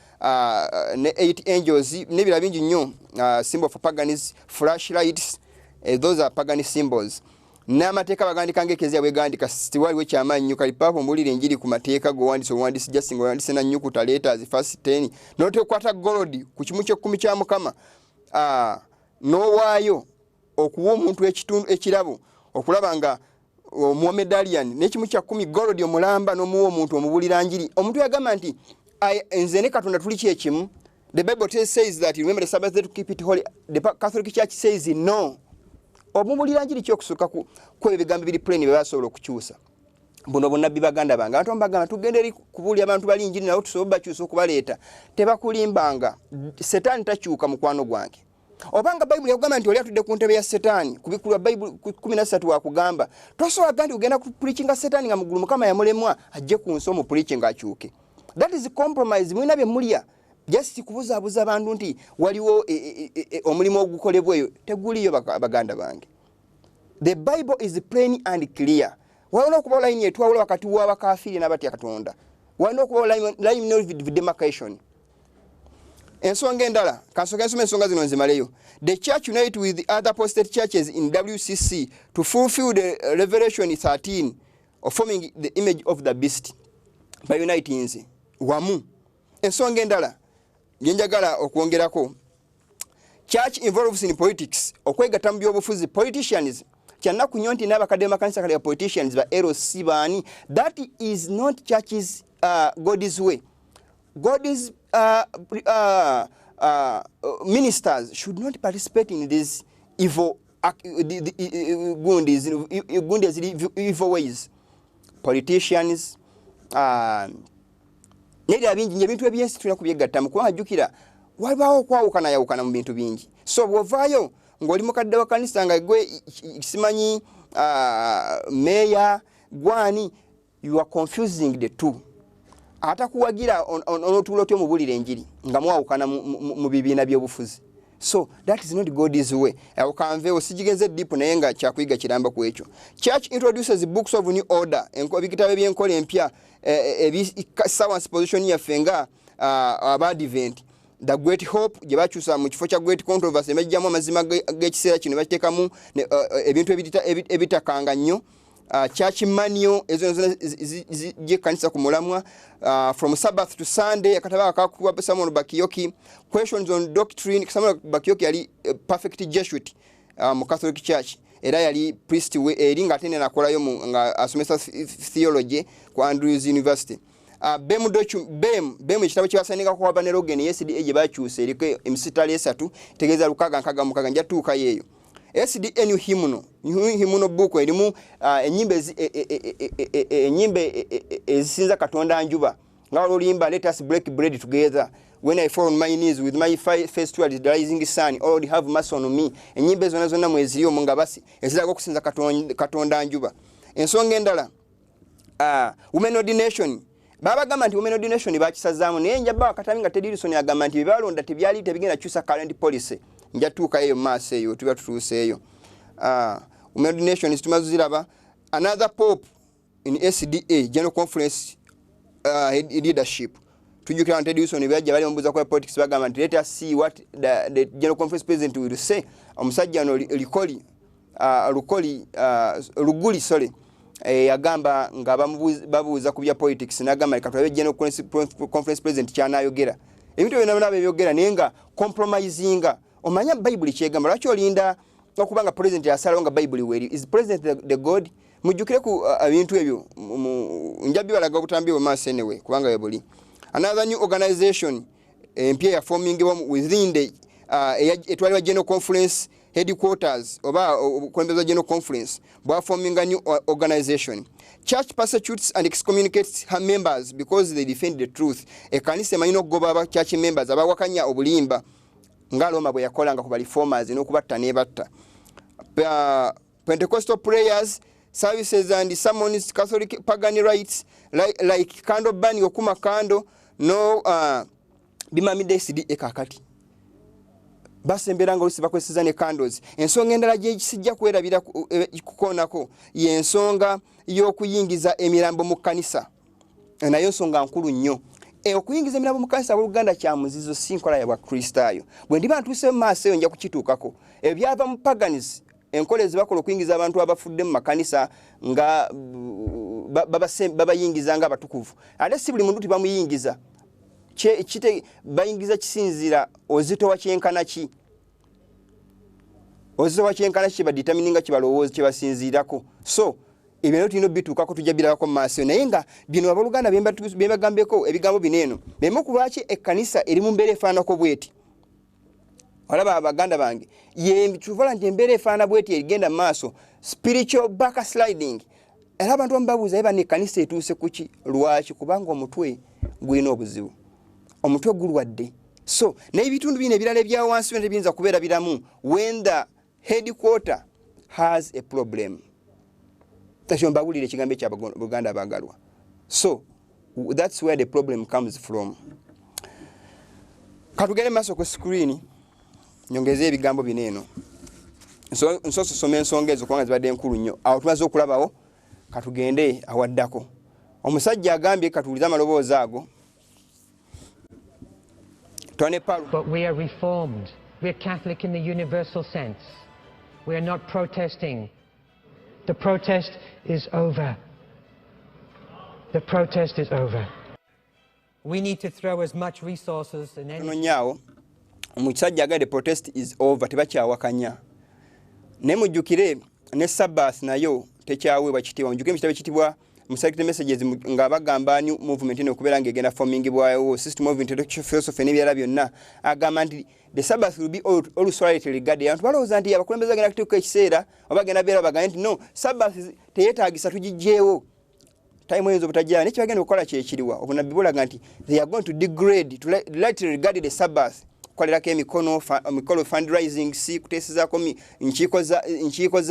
ne 8 angels nebira bingi nnyo symbol for paganism flashlights those are pagan symbols n'amateeka bagandika ng'ekeziya bwegandika stiwaliwo ekyamaanyi nnyo kali paapa ombuulire enjiri ku mateeka gowandise just nga wandise na nnyukuta letters first 10 n'otekwata gold ku kimu ky'ekkumi kya mukama n'owaayo okuwa omuntu ekirabo okulaba nga omuwa medallion n'ekimu kya 10 gold omulamba n'omuwa omuntu omubuulira njiri omuntu yagamba nti nze ne Katonda tuli kyekimu. The Bible says that remember the Sabbath day to keep it holy. The Catholic Church says no. Obumulira njiri kyokusuka ku ebigambo biri plain byasobola okukyusa. Buno bonnabbi baganda bange abantu mbagamba tugende eri kubuulira abantu bali njiri nawo tusobola bakyusa okubaleeta tebakulimbanga Setaani takyuka mukwano gwange. Obanga Bible yakugamba nti oli atudde ku ntebe ya Setaani kubikula Bible 13 wakugamba tosobola gandi ugenda ku preachinga Setaani nga mugulu mukama yamulemwa ajje ku nsomo preaching akyuke. That is compromise mwina bye mulya just kubuzabuza abantu nti waliwo omulimo ogukolebweyo teguliyo baganda bange. The Bible is plain and clear. Walina okuba line etwawula wakati w'abakafiri n'abatya Katonda. Walina okuba line no demarcation. Ensonga endala kansonga ensonga zino nzimaleyo. The church unite with the other apostate churches in WCC to fulfill the Revelation 13 of forming the image of the beast by uniting wamu. Ensonga endala njenjagala okwongerako church involves in politics okwegatta mu byobufuzi politicians kyannaku nnyo nti n'abakadde makanisa kale politicians ba LC baani. That is not church's God's way. God's ministers should not participate in these evil evil ways. Politicians Neda bingi ebintu ebyensi tulina kubyegattamu kuba ajjukira waliwo okwawukana yawukana mu bintu bingi. So bw'ovaayo ng'oli mukadde wa kanisa nga gwe simanyi meya gwani you are confusing the two. Atakuwagira onotuula otyo mubulire enjiri nga mwawukana mu bibiina by'obufuzi. So that is not God's way. Akanveewo sigigenze deep naye nga kyakuyiga kiramba ku ekyo. Church introduces books of new order ebitabo by'enkola empya science position yaffe nga abadvent the great hope gye bakyusa mu kifo kya great controversy emejjamu amazima g'ekiseera kino bateekamu ebintu ebitakanga nnyo. Church manual ezo kanisa ku mulamwa from Sabbath to Sunday akataba akakuwa Samuel Bakiyoki. Questions on doctrine. Samuel Bakiyoki yali perfect Jesuit mu Catholic Church era yali priest eri nga atene nakolayo nga asomesa theology ku Andrews University. Bem ekitabo kyasanika ku Habanerogen SDA gye bakyusa eriko emisitali esatu tegeeza lukaga nkaga mukaga njatuuka yeeyo. SDN hymno book erimu enyimbe ezisinza Katonda njuba nga olulimba let us break bread together when I fall on my knees with my face toward the rising sun Lord have mercy on me. Enyimbe zonna mweziriyo nga basi eziraga okusinza Katonda njuba. Ensonga endala women ordination baba gamba nti women ordination bakisazaamu naye njaba akatami nga Tedilson agamba nti bibalonda tebyali tebigenda kyusa current policy njatuuka eyo maaso eyo tuba tutuuse eyo. United Nations tumaze ziraba. Another pope in SDA General Conference leadership. Tujukira Ted Wilson byaje bali mbuza kwa politics bagamba let us see what the General Conference president will say. Omusajja no Luguli sorry. Yagamba nga babuuza ku bya politics nagamba katwabe General Conference president kyanayogera ebintu byonna byogera nenga compromisinga omanya Bible kyegamba lwaki olinda okubanga president yasalawo nga Bible weri is president the God mujukire ku ebintu ebyo njabi balaga butambi bo mass anyway kubanga yebuli another new organization empya ya forming within the etwali General Conference headquarters oba kwembeza General Conference bwa forming a new organization. Church persecutes and excommunicates her members because they defend the truth. Ekanisa manino goba aba church members abawakanya obulimba ngaloma bwe yakolanga ku reformers n'okubatta nebatta. Pentecostal prayers, services and sermons, Catholic pagan rites like candle burning okuma kando no bimamide CD ekakati. Basemberanga olusi bakozesa ne candles ensonga endala gye kisijja kwerabira kukonako yensonga y'okuyingiza emirambo mu kanisa nayo nsonga nkulu nnyo okuyingiza emirambo mu kanisa Uganda kya muzizo si nkola ya Bakristayo bwe ndiba ntuse mu maaso nja kukituukako ebyava mu paganism enkolezi bakola okuyingiza abantu abafudde mu makanisa nga babayingiza nga abatukuvu ate si buli muntu tibamuyingiza chite bayingiza kisinzira ozito wa kyenkana ki ozito wa kyenkana ki badetermininga kibalowooza kibasinzirako so ebintu tino bitukako tujabirako maaso naye nga bino abaluganda bembagambeko ebigambo bineno bemo kulwaki ekkanisa eri mu mbeera efaanako bweti olaba abaganda bange ye tuvola nti embeera efaana bweti egenda maaso spiritual backsliding era abantu bambabuuza eba n'ekkanisa etuuse kuki lwaki kubanga omutwe gulina obuzibu omutwe gulwadde so n'ebitundu bino ebirala ebya wansi bino tebiyinza kubeera biramu when the headquarter has a problem tasho mbagulire ekigambo ekya Buganda abagalwa so that's where the problem comes from. Katugere maso ku screen nyongeze ebigambo bineno nsoso some ensonga ezo kubanga zibadde enkulu nnyo awo tumaze okulabawo katugende awaddako omusajja agambye katuuliza amaloboozi ago. But we are reformed. We are Catholic in the universal sense. We are not protesting. The protest is over. The protest is over. We need to throw as much resources and energy. Omusajja agambye the protest is over tebakyawakanya. Ne mujjukire ne Sabbath nayo tekyaweebwa kitiibwa. Mujjukire ekitabo ekitibwa Musakite messages nga bagamba new movement eno kubeera ngegenda forming bwayo system of intellectual philosophy n'ebirala byonna agamba nti the Sabbath will be all solitary regarded abantu balowooza nti abakulembeze agenda kuteeka ekiseera oba agenda beera bagamba nti no Sabbath teyeetaagisa tugijjeewo time ezo butajjala nekyo bagenda okukola kyekiriwa obunabbi bulaga nti they are going to degrade to lightly regard the Sabbath kukolerako emikolo fundraising si kuteesezaako nkiiko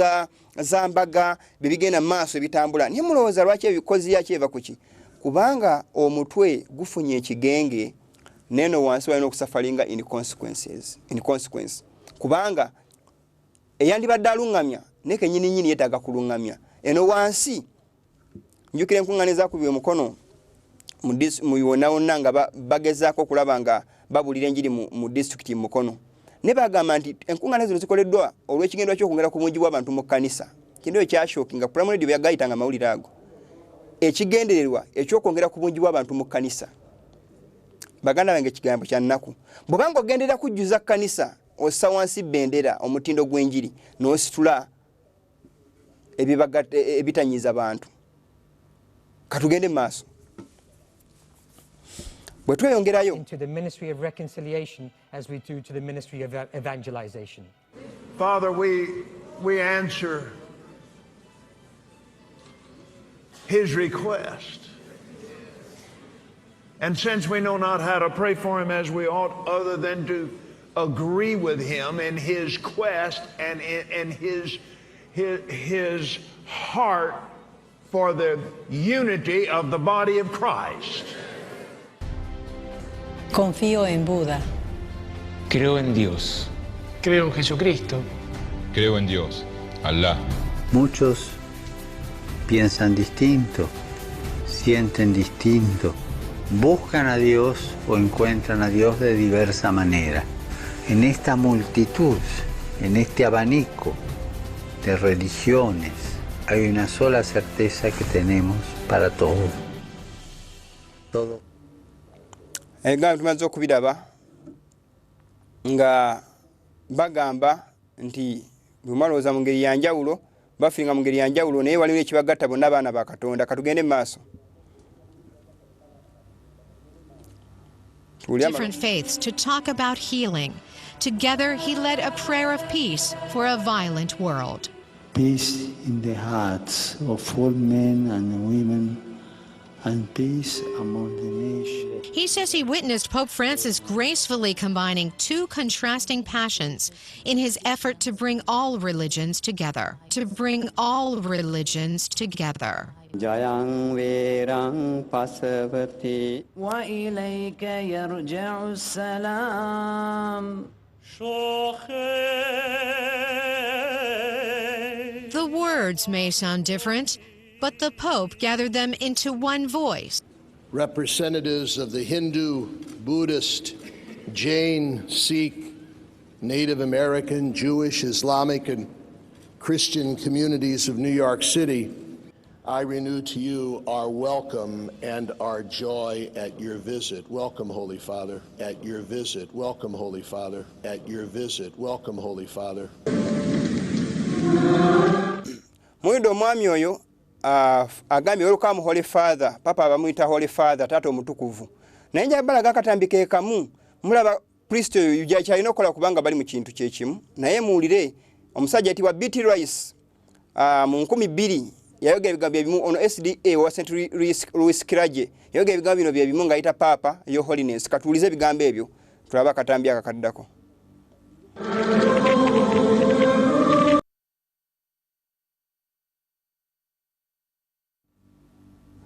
za mbaga bibigenda maaso ebitambula naye mulowooza lwaki ebikozi yaki eva kuki kubanga omutwe gufunye ekigenge neno wansi walina okusafalinga in consequence kubanga eyandibadde alungamya ne kenyininyini yeetaaga kulungamya eno wansi njukira enkuŋŋaana ezakubye omukono mu yonna wonna nga bagezaako okulaba nga babulira enjiri mu district mukono ne bagamba nti enkuŋŋaana zino zikoleddwa olw'ekigendwa ky'okwongera ku bungi bw'abantu mu kkanisa kintu ekyashookinga primary radio byagayitanga amawulire ago ekigendererwa ekyokwongera ku bungi bw'abantu mu kkanisa baganda bange ekigambo kya nnaku bw'obanga ogenderera kujjuza kkanisa ossa wansi bendera omutindo gw'enjiri n'ositula ebitanyiza bantu katugende maaso into the ministry of reconciliation as we do to the ministry of evangelization. Father, we answer his request. And since we know not how to pray for him as we ought, other than to agree with him in his quest and in his heart for the unity of the body of Christ. Confío en Buda. Creo en Dios. Creo en Jesucristo. Creo en Dios. Allah. Muchos piensan distinto, sienten distinto, buscan a Dios o encuentran a Dios de diversa manera. En esta multitud, en este abanico de religiones, hay una sola certeza que tenemos para todos. Todo. Tumaze okubiraba nga bagamba nti bwemalowooza mu ngeri ya njawulo bafiringa mu ngeri ya njawulo naye waliwo ekibagatta bonna abaana ba Katonda. Katugende mu maaso. Different faiths to talk about healing. Together, he led a prayer of peace for a violent world. Peace in the hearts of all men and women, and peace among the nations. He says he witnessed Pope Francis gracefully combining two contrasting passions in his effort to bring all religions together. To bring all religions together. Jayang verang pasavati wa ilayka yarja'u salam. The words may sound different, but the Pope gathered them into one voice. Representatives of the Hindu, Buddhist, Jain, Sikh, Native American, Jewish, Islamic, and Christian communities of New York City, I renew to you our welcome and our joy at your visit. Welcome, Holy Father, at your visit. Welcome, Holy Father, at your visit. Welcome, Holy Father. Mwindo mwami oyo agambye welcome Holy Father. Papa abamuyita Holy Father, Taata omutukuvu. Naye njagala akatambike kamu mulaba Kristo oyo kyalina okukola kubanga bali mu kintu kyekimu. Naye muwulire omusajja yitibwa B.T. Rice mu 2000 yayogera ebigambo ebimu ono SDA wa St. Louis Kirage yayogera ebigambo bino byebimu ng'ayita Papa yo Holiness. Katuulize ebigambo ebyo tulaba akatambi akakaddako.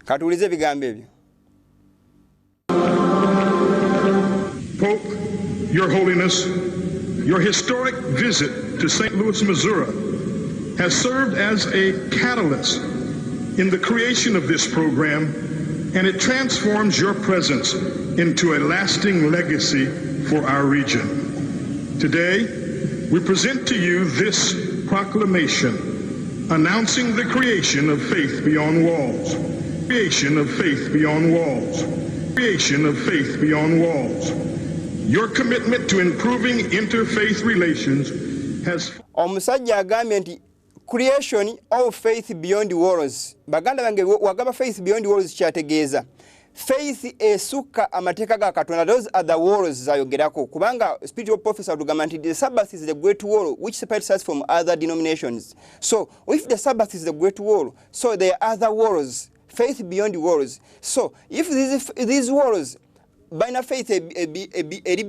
Katuulize ebigambo ebyo. Pope, Your Holiness, your historic visit to St. Louis, Missouri has served as a catalyst in the creation of this program, and it transforms your presence into a lasting legacy for our region. Today, we present to you this proclamation announcing the creation of Faith Beyond Walls. Creation of Faith Beyond Walls. Creation of Faith Beyond Walls. Your commitment to improving interfaith relations has... Omusajja agambye nti creation of faith beyond walls. Baganda bange wagamba faith beyond walls kyategeeza. Faith esukka amateeka ga Katonda. Those are the walls zayogerako. Kubanga spiritual professor tugamba nti the Sabbath is the great wall which separates us from other denominations. So if the Sabbath is the great wall, so there are other walls. Faith beyond walls. So if these walls Bina faith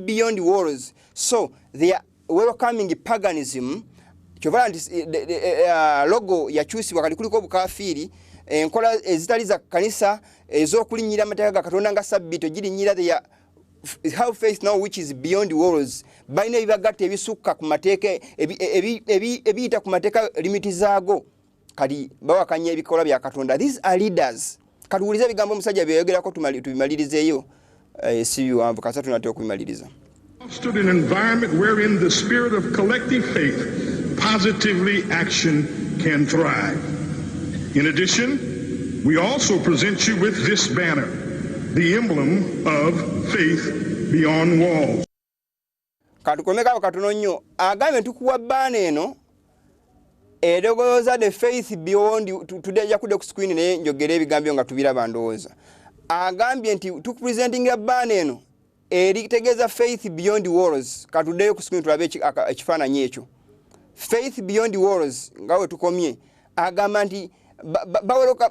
beyond walls, so they are welcoming paganism. Logo ya chusi wakati kuliko bukafiri enkola ezitali za kanisa ezokulinyira amateeka ga Katonda nga sabbito girinyira they have faith now which is beyond walls. Bina ibagatte ebisukka ku mateeka ebiyita ku mateeka limiti zaago kali bawakanya ebikola bya Katonda. These are leaders. Katuulize bigambo omusajja byeyogerako tubimalirizeeyo. Fostered an environment wherein the spirit of collective faith, positively action can thrive. In addition, we also present you with this banner, the emblem of Faith Beyond Walls. Katukomeka katono nnyo agambe tukuwa bana eno edogoza the faith beyond today yakude ku screen ne njogere ebigambyo nga tubiraba ndowooza. Agambye nti tukupresenting a bana eno eritegeeza faith beyond walls. Katudeyo ku screen tulabe ekifaananyi ekyo. Faith beyond walls ngawe tukomye agamba nti baweroka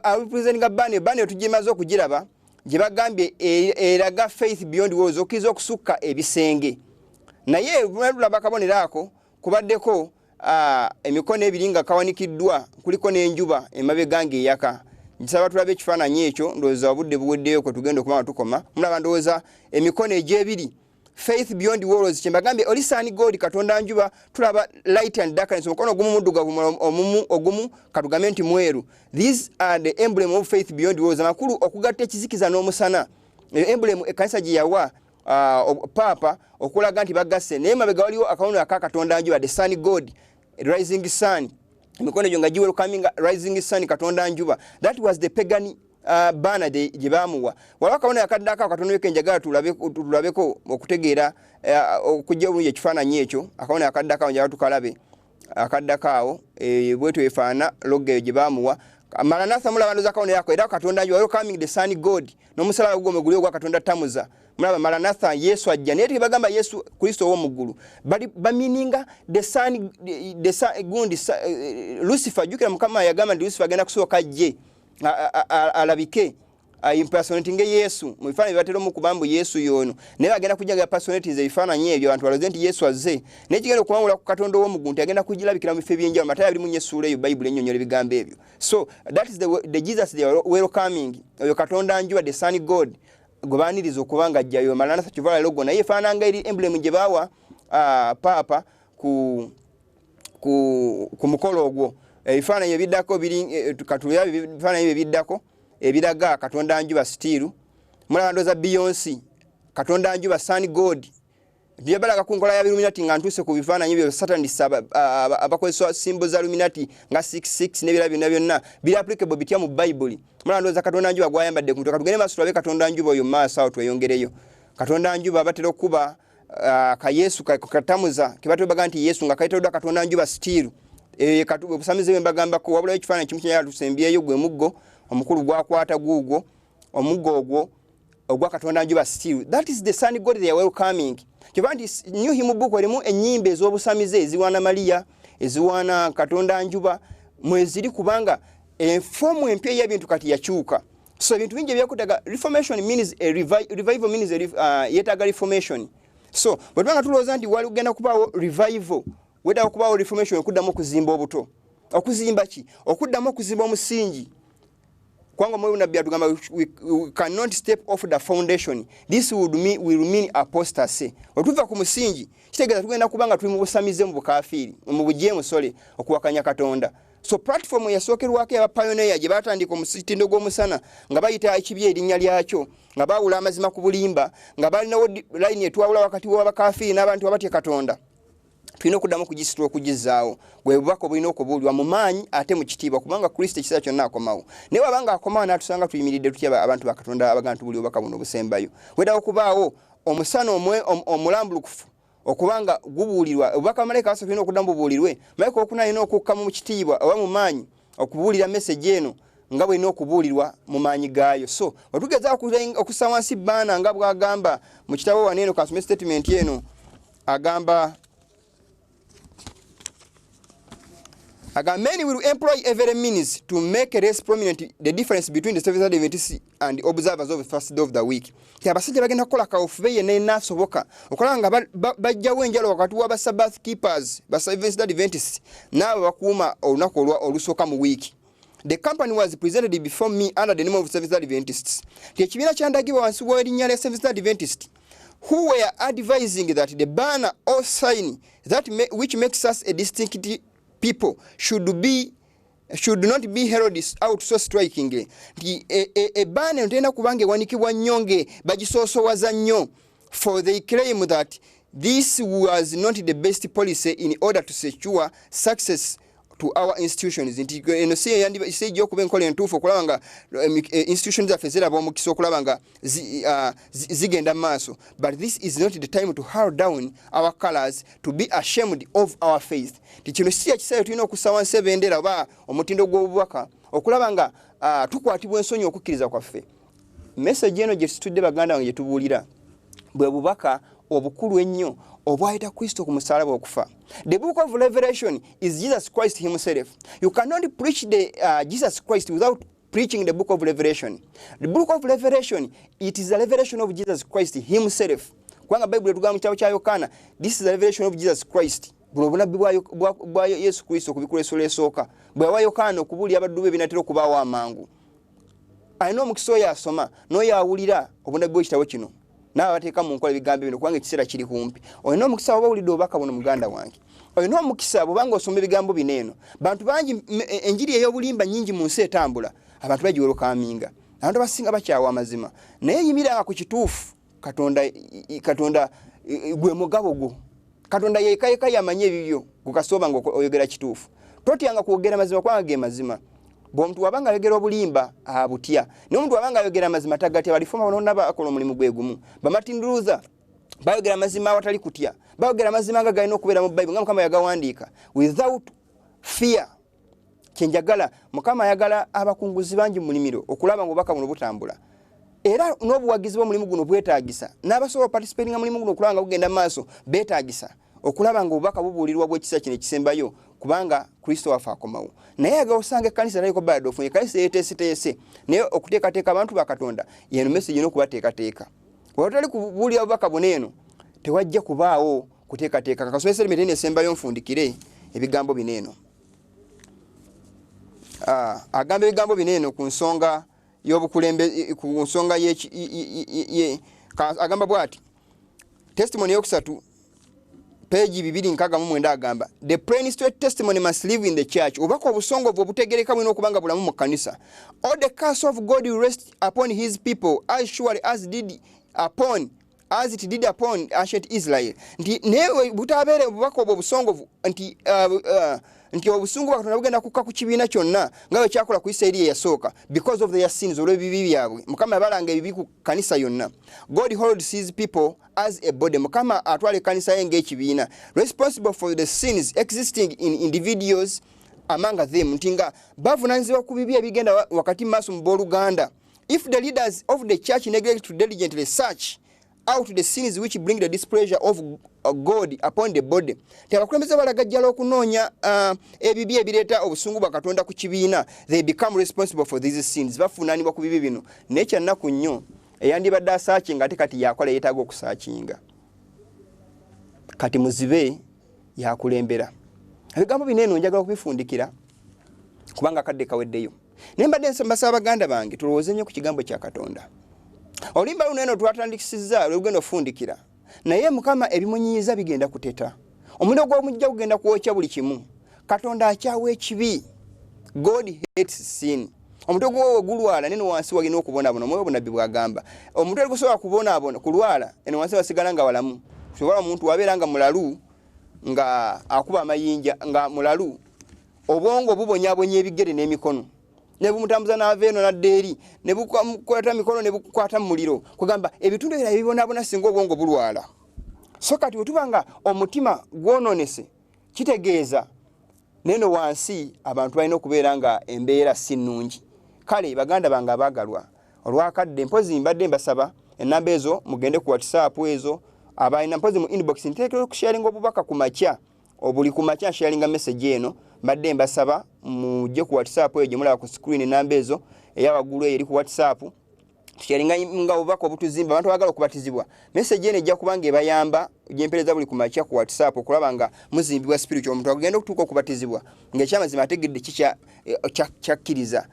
representing a bana tugimaze okugiraba gye bagambye eraga faith beyond walls okkiza okusukka ebisenge. Naye tulaba kaboneraako kubaddeko emikono ebiri nga kawanikiddwa kuliko n'enjuba emabega ng'eyaka. Nsaba tulabe ekifaananyi ekyo ndowooza obudde buweddeyo kwe tugenda okumala tukoma. Mulaba ndowooza emikono egy'ebiri faith beyond worlds chembagambe oli sun god katonda njuba tulaba light and darkness mukono gumu mudugavu omumu ogumu katugamente mweru. These are the emblem of faith beyond worlds. Amakulu okugatta ekizikiza n'omusana emblem ekanisa gye yawa papa okulaga nti bagasse naye mabega waliwo akawono akatonda njuba the sun god rising sun mikono gyo nga giwero coming rising sun katonda njuba. That was the pagan bana de jibamuwa wala kaona yakadaka katono yake njagala tulabeko okutegeera okujja obulungi ekifaananyi ekyo akaona yakadaka njagala tukalabe akadakaawo bwetu efaana logo jibamuwa Maranatha mulaba za kaona yako era katonda njuba coming the sun god n'omusala gwo guli ogwa katonda tamuza mulaba Maranatha Yesu ajja naye bagamba Yesu Kristo wo mugulu bamininga the sun gundi Lucifer jukira mukama yagamba ndi Lucifer agenda kusooka je alabike impersonating Yesu mufanye batero mukubambu Yesu yono naye agenda kujaga personalities ebifaananyi ebyo abantu balozenti Yesu azze nekigenda okumawula ku katonda wo mugunti agenda kujilabikira mu febye njalo mataya bili mu Yesu leyo Bible ennyonyola ebigambo ebyo. So that is the Jesus they are welcoming oyo katonda njuba the sun god gobanirizo kubanga jjayo Maranatha kivala logo naye faananga eri emblem gye bawa papa ku mukolo ogwo ebifaananyi ebiddako biri tukatulya ebifaananyi ebiddako ebiraga katonda njuba stiru mulaba ndoza Beyonce katonda njuba sun god byabalaga ku nkola ya Illuminati nga ntuse ku bifaananyi byo Satanist abakozesa simbo za Illuminati nga 66 nebirabyo byonna biri applicable bitya mu Bible. Mulaba ndoza katonda njuba gwayambadde ku mutwe katugende maaso tulabe katonda njuba oyo maaso awo tweyongereyo katonda njuba batera kuba ka Yesu katamuza kibatwe baga nti Yesu nga kaitodwa katonda njuba stiru katubu busamize mbagamba ko wabula ekifaananyi kimu kyali tusembyeyo gwe muggo omukulu gwakwata guugo omuggo ogwo ogwa katonda njuba still. That is the sun god they are welcoming. Kibandi new hymn book walimu enyimbe ez'obusamize eziwana Maria eziwana katonda njuba mweziri kubanga form empya y'ebintu kati yakyuka. So ebintu bingi byakutaga reformation means a revival means yetaga reformation. So bwetubanga tulowooza nti wali ugenda kubaawo revival weda okubaawo reformation okuddamu okuzimba obuto okuzimba ki okuddamu okuzimba omusingi kwanga mwe nabbi atugamba we cannot step off the foundation. This will mean apostasy. Otuva ku musingi kitegeeza tugenda kubanga tuli mu busamize mu bukafiri mu bujjemu sole okuwakanya katonda. So platform yasookerwako aba pioneer gye batandika omusitindo gw'omusana nga bayita ekibye erinnya lyakyo nga baawula amazima ku bulimba nga balinawo line etwawula wakati w'abakafiri n'abantu abatya katonda. Tulina okuddamu kugisitula okugizaawo gwe bubaka obulina okubuulirwa mu maanyi ate mu kitiibwa kubanga Kristo ekiseera kyonna akomawo naye wabanga akomawo n'atusanga tuyimiridde tutya abantu ba Katonda abaga nti buli obubaka buno obusembayo weda okubaawo omusana omulambulukufu okubanga gubuulirwa obubaka malayika asatu tulina okuddamu bubuulirwe malayika okuna alina okukkamu mu kitiibwa oba mu maanyi okubuulira message eno nga bw'erina okubuulirwa mu maanyi gaayo. So otugeza okussa wansi baana nga bw'agamba mu kitabo waneeno kasome statement eno agamba many will employ every means to make less prominent the difference between the Seventh-day Adventists and the observers of the first day of the week. Abasajja bagenda kukola kaofuve yenna enaasoboka okola nga bajjawo enjalo wakati wa Sabbath keepers ba Seventh-day Adventists n'abo bakuuma olunaku olusooka mu week. The company was presented before me under the name of Seventh-day Adventists. Ekibiina kyandagibwa wansi w'erinnya lya Seventh-day Adventists who were advising that the banner or sign which makes us a distinct people should not be heralded out so strikingly. A banner ntenda kubange wanikibwa nyonge bagisoosowaza nnyo for they claim that this was not the best policy in order to secure success to our institutions. Eno si okuba enkola entuufu okulaba nga institutions zaffe ziraba omukisa okulaba nga zigenda maaso. But this is not the time to hurl down our colors, to be ashamed of our faith. Kino si ekiseera tulina okussa wansi ebendera oba omutindo gw'obubaka okulaba nga tukwatibwa ensonyi okukkiriza kwaffe. Message eno gye tutudde baganda wange gye tubuulira bwe bubaka obukulu ennyo obwayita Kristo ku musalaba okufa. The book of Revelation is Jesus Christ himself. You cannot preach the Jesus Christ without preaching the book of Revelation. The book of Revelation, it is a revelation of Jesus Christ himself. Kwanga Bible etugamba mu kitabo kya Yokaana, this is a revelation of Jesus Christ. Bulobunabbi bwa Yesu Kristo kubikula essula esooka. Bwe wa Yokaana okubuulira abaddu be binatera okubaawo amangu. Alina omukisa oyo asoma n'oyo awulira obunabbi bw'ekitabo kino. na bateeka mu nkola ebigambo bino kubanga ekiseera kiri kumpi olina omukisa oba wulidde obubaka buno muganda wange olina omukisa bwobanga osoma ebigambo bino eno bantu bangi enjiri ey'obulimba nyingi mu nsi etambula abantu bagiwerokaminga abantu basinga bakyawa amazima naye yimiranga ku kituufu katonda gwe mugabo gwo katonda yekayeka yamanye ebibyo gukasoba nga oyogera kituufu totyanga kwogera mazima kubanga ge mazima bw'omuntu wabanga ayogera obulimba abutya naye omuntu wabanga ayogera amazima tagatya balifoma banonna bakola omulimu gwe gumu bamatinduruza bayogera amazima awatali kutya bayogera amazima nga galina okubeera mu Bible nga Mukama yagawandiika without fear kyenjagala Mukama ayagala abakunguzi bangi mu mulimiro okulaba nga obubaka buno butambula era n'obuwagizi bw'omulimu guno bwetaagisa n'abasobola participating mulimu guno okulaba nga bugenda maaso beetaagisa okulaba nga obubaka bubuulirwa bw'ekisa kino ekisembayo kubanga Kristo waffe akomawo naye agaosanga ekkanisa taliko bad of ekkanisa yeeteeseteese naye okuteekateeka abantu ba Katonda yeno message n'okubateekateeka watali kubuulira obubaka buno eno tewajja kubaawo kuteekateeka kakasomesa emitende esembayo nfundikire ebigambo bino eno agamba ebigambo bino eno ku nsonga y'obukulembe ku nsonga agamba bw'ati testimony yokusatu page 269 agamba the plain straight testimony must live in the church obako obusongovu obutegereka bwino okubanga bulamu mu kanisa all the curse of God will rest upon his people as surely as it did upon ancient Israel nti newe butabere obubako obusongovu nti obusungu Katonda bugenda kukka ku kibiina kyonna nga bwe kyakola ku Isirayiri eyasooka because of their sins olw'ebibi byabwe Mukama yabalanga ebibi ku kanisa yonna God holds his people as a body Mukama atwala kanisa ye ng'ekibiina responsible for the sins existing in individuals among them nti nga bavunaanyizibwa ku bibi ebigenda wakati maaso mu booluganda if the leaders of the church neglect to diligently search out the sins which bring the displeasure of God upon the body abakulembeze balagajjala okunoonya ebibi ebireeta obusungu bwa Katonda ku kibiina they become responsible for these sins bafunaanibwa ku bibi bino nekyannaku nnyo eyandibadde asaakinga ate kati yakola yeetaaga okusaakinga kati muzibe yakulembera ebigambo bino eno njagala okubifundikira kubanga kadde kaweddeyo naye mbadde nsembasa baganda bange tulowooze nnyo ku kigambo kya Katonda olimba luno eno twatandikisizza lwegenda ofundikira naye Mukama ebimunyiiza bigenda kuteta omuliro gw'omujja gugenda kwokya buli kimu Katonda akyawa ekibi God hates sin omutwe gwowe gulwala neno wansi wagina okubonaabona omwoyo obunabbi bwagamba omutwe gusobola kubonaabona kulwala eno wansi wasigala nga walamu sobola omuntu wabeera nga mulalu nga akuba amayinja nga mulalu obwongo bubonyaabonya ebigere n'emikono ne bumutambuza n'ava eno nadda eri ne bukwata mikono ne bukwata mu muliro kugamba ebitundu ebirala ebibonaabona singa obwongo bulwala so kati wetubanga omutima gwononese kitegeeza neno wansi abantu balina okubeera nga embeera si nnungi kale baganda bange abaagalwa olwakadde mpozi mbadde mbasaba ennamba ezo mugende ku WhatsApp ezo abalina mpozi mu inbox nteekera okusharinga obubaka ku makya obuli ku makya sharinga message eno mbadde mbasaba mujje ku WhatsApp eyo mulaba ku screen ennamba ezo eyawagulu eri ku WhatsApp sharinga nga obubaka obutuzimba abantu bagala okubatizibwa message eno ejja kubanga ebayamba gyempereza buli ku makya ku WhatsApp okulaba nga muzimbibwa spiritual omuntu agenda okutuuka okubatizibwa ng'ekyamazima ategedde kyakkiriza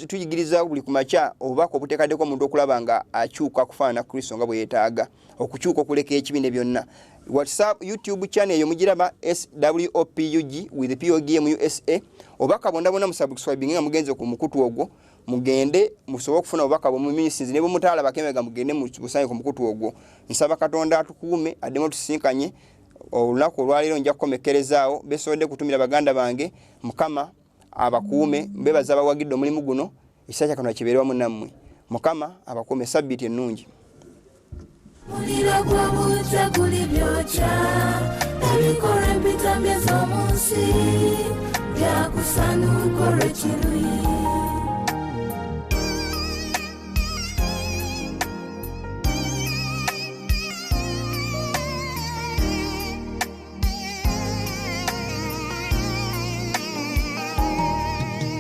tuyigiriza buli ku makya obubaka obuteekaddeko omuntu okulaba nga akyuka kufaanana Kristo nga bwe yeetaaga okukyuka okuleka ekibiina byonna WhatsApp YouTube channel eyo mugiraba SWOPUG with POGM USA obubaka bonna bonna musubscribing nga mugenze ku mukutu ogwo mugende musobola okufuna obubaka bwo mu ministries ne bumutaala bakemega mugende mu busanyi ku mukutu ogwo nsaba Katonda atukuume addemu tusinkanye olunaku olwaleero nja kukomekerezaawo besobodde kutumira baganda bange Mukama abakuume bebaza abawagidde omulimu guno ekisa kya Katonda kibeere wamu nammwe Mukama abakuume sabbiiti ennungi muliro gw'obujja guli byokya ebikora empitamye z'omu nsi byakusanuka olw'ekiruyi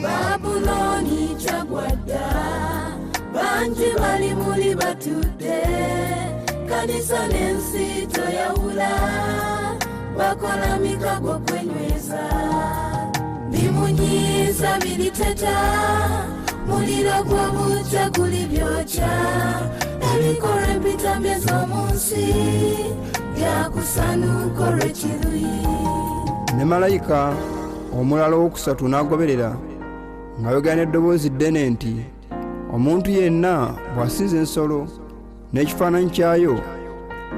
Babuloni kyagwadda bangi bali muli batudde kanisa n'ensi toyawula bakola mikago kwenyweza bimunyiiza biriteta muliro gw'obujja guli byokya ebikolwa empitambye z'omu nsi byakusanuka olw'ekiruyi. Ne malayika omulala owokusatu n'agoberera ng'ayogera n'eddoboozi ddene nti omuntu yenna bw'asinza ensolo n'ekifaananyi kyayo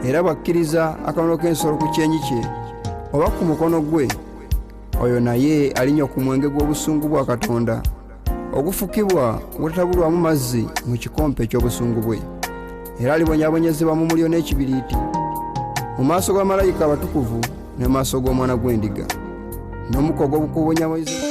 era bw'akkiriza akamalo k'ensolo ku kyenyi kye oba ku mukono gwe, oyo naye alinywa ku mwenge gw'obusungu bwa Katonda ogufukibwa ogutatabulwamu mazzi mu kikompe eky'obusungu bwe, era alibonyaabonyezebwa mu muliro n'ekibiriiti mu maaso ga malayika abatukuvu ne mu maaso g'omwana gw'endiga n'omukka ogw'okubonyaabonyezebwa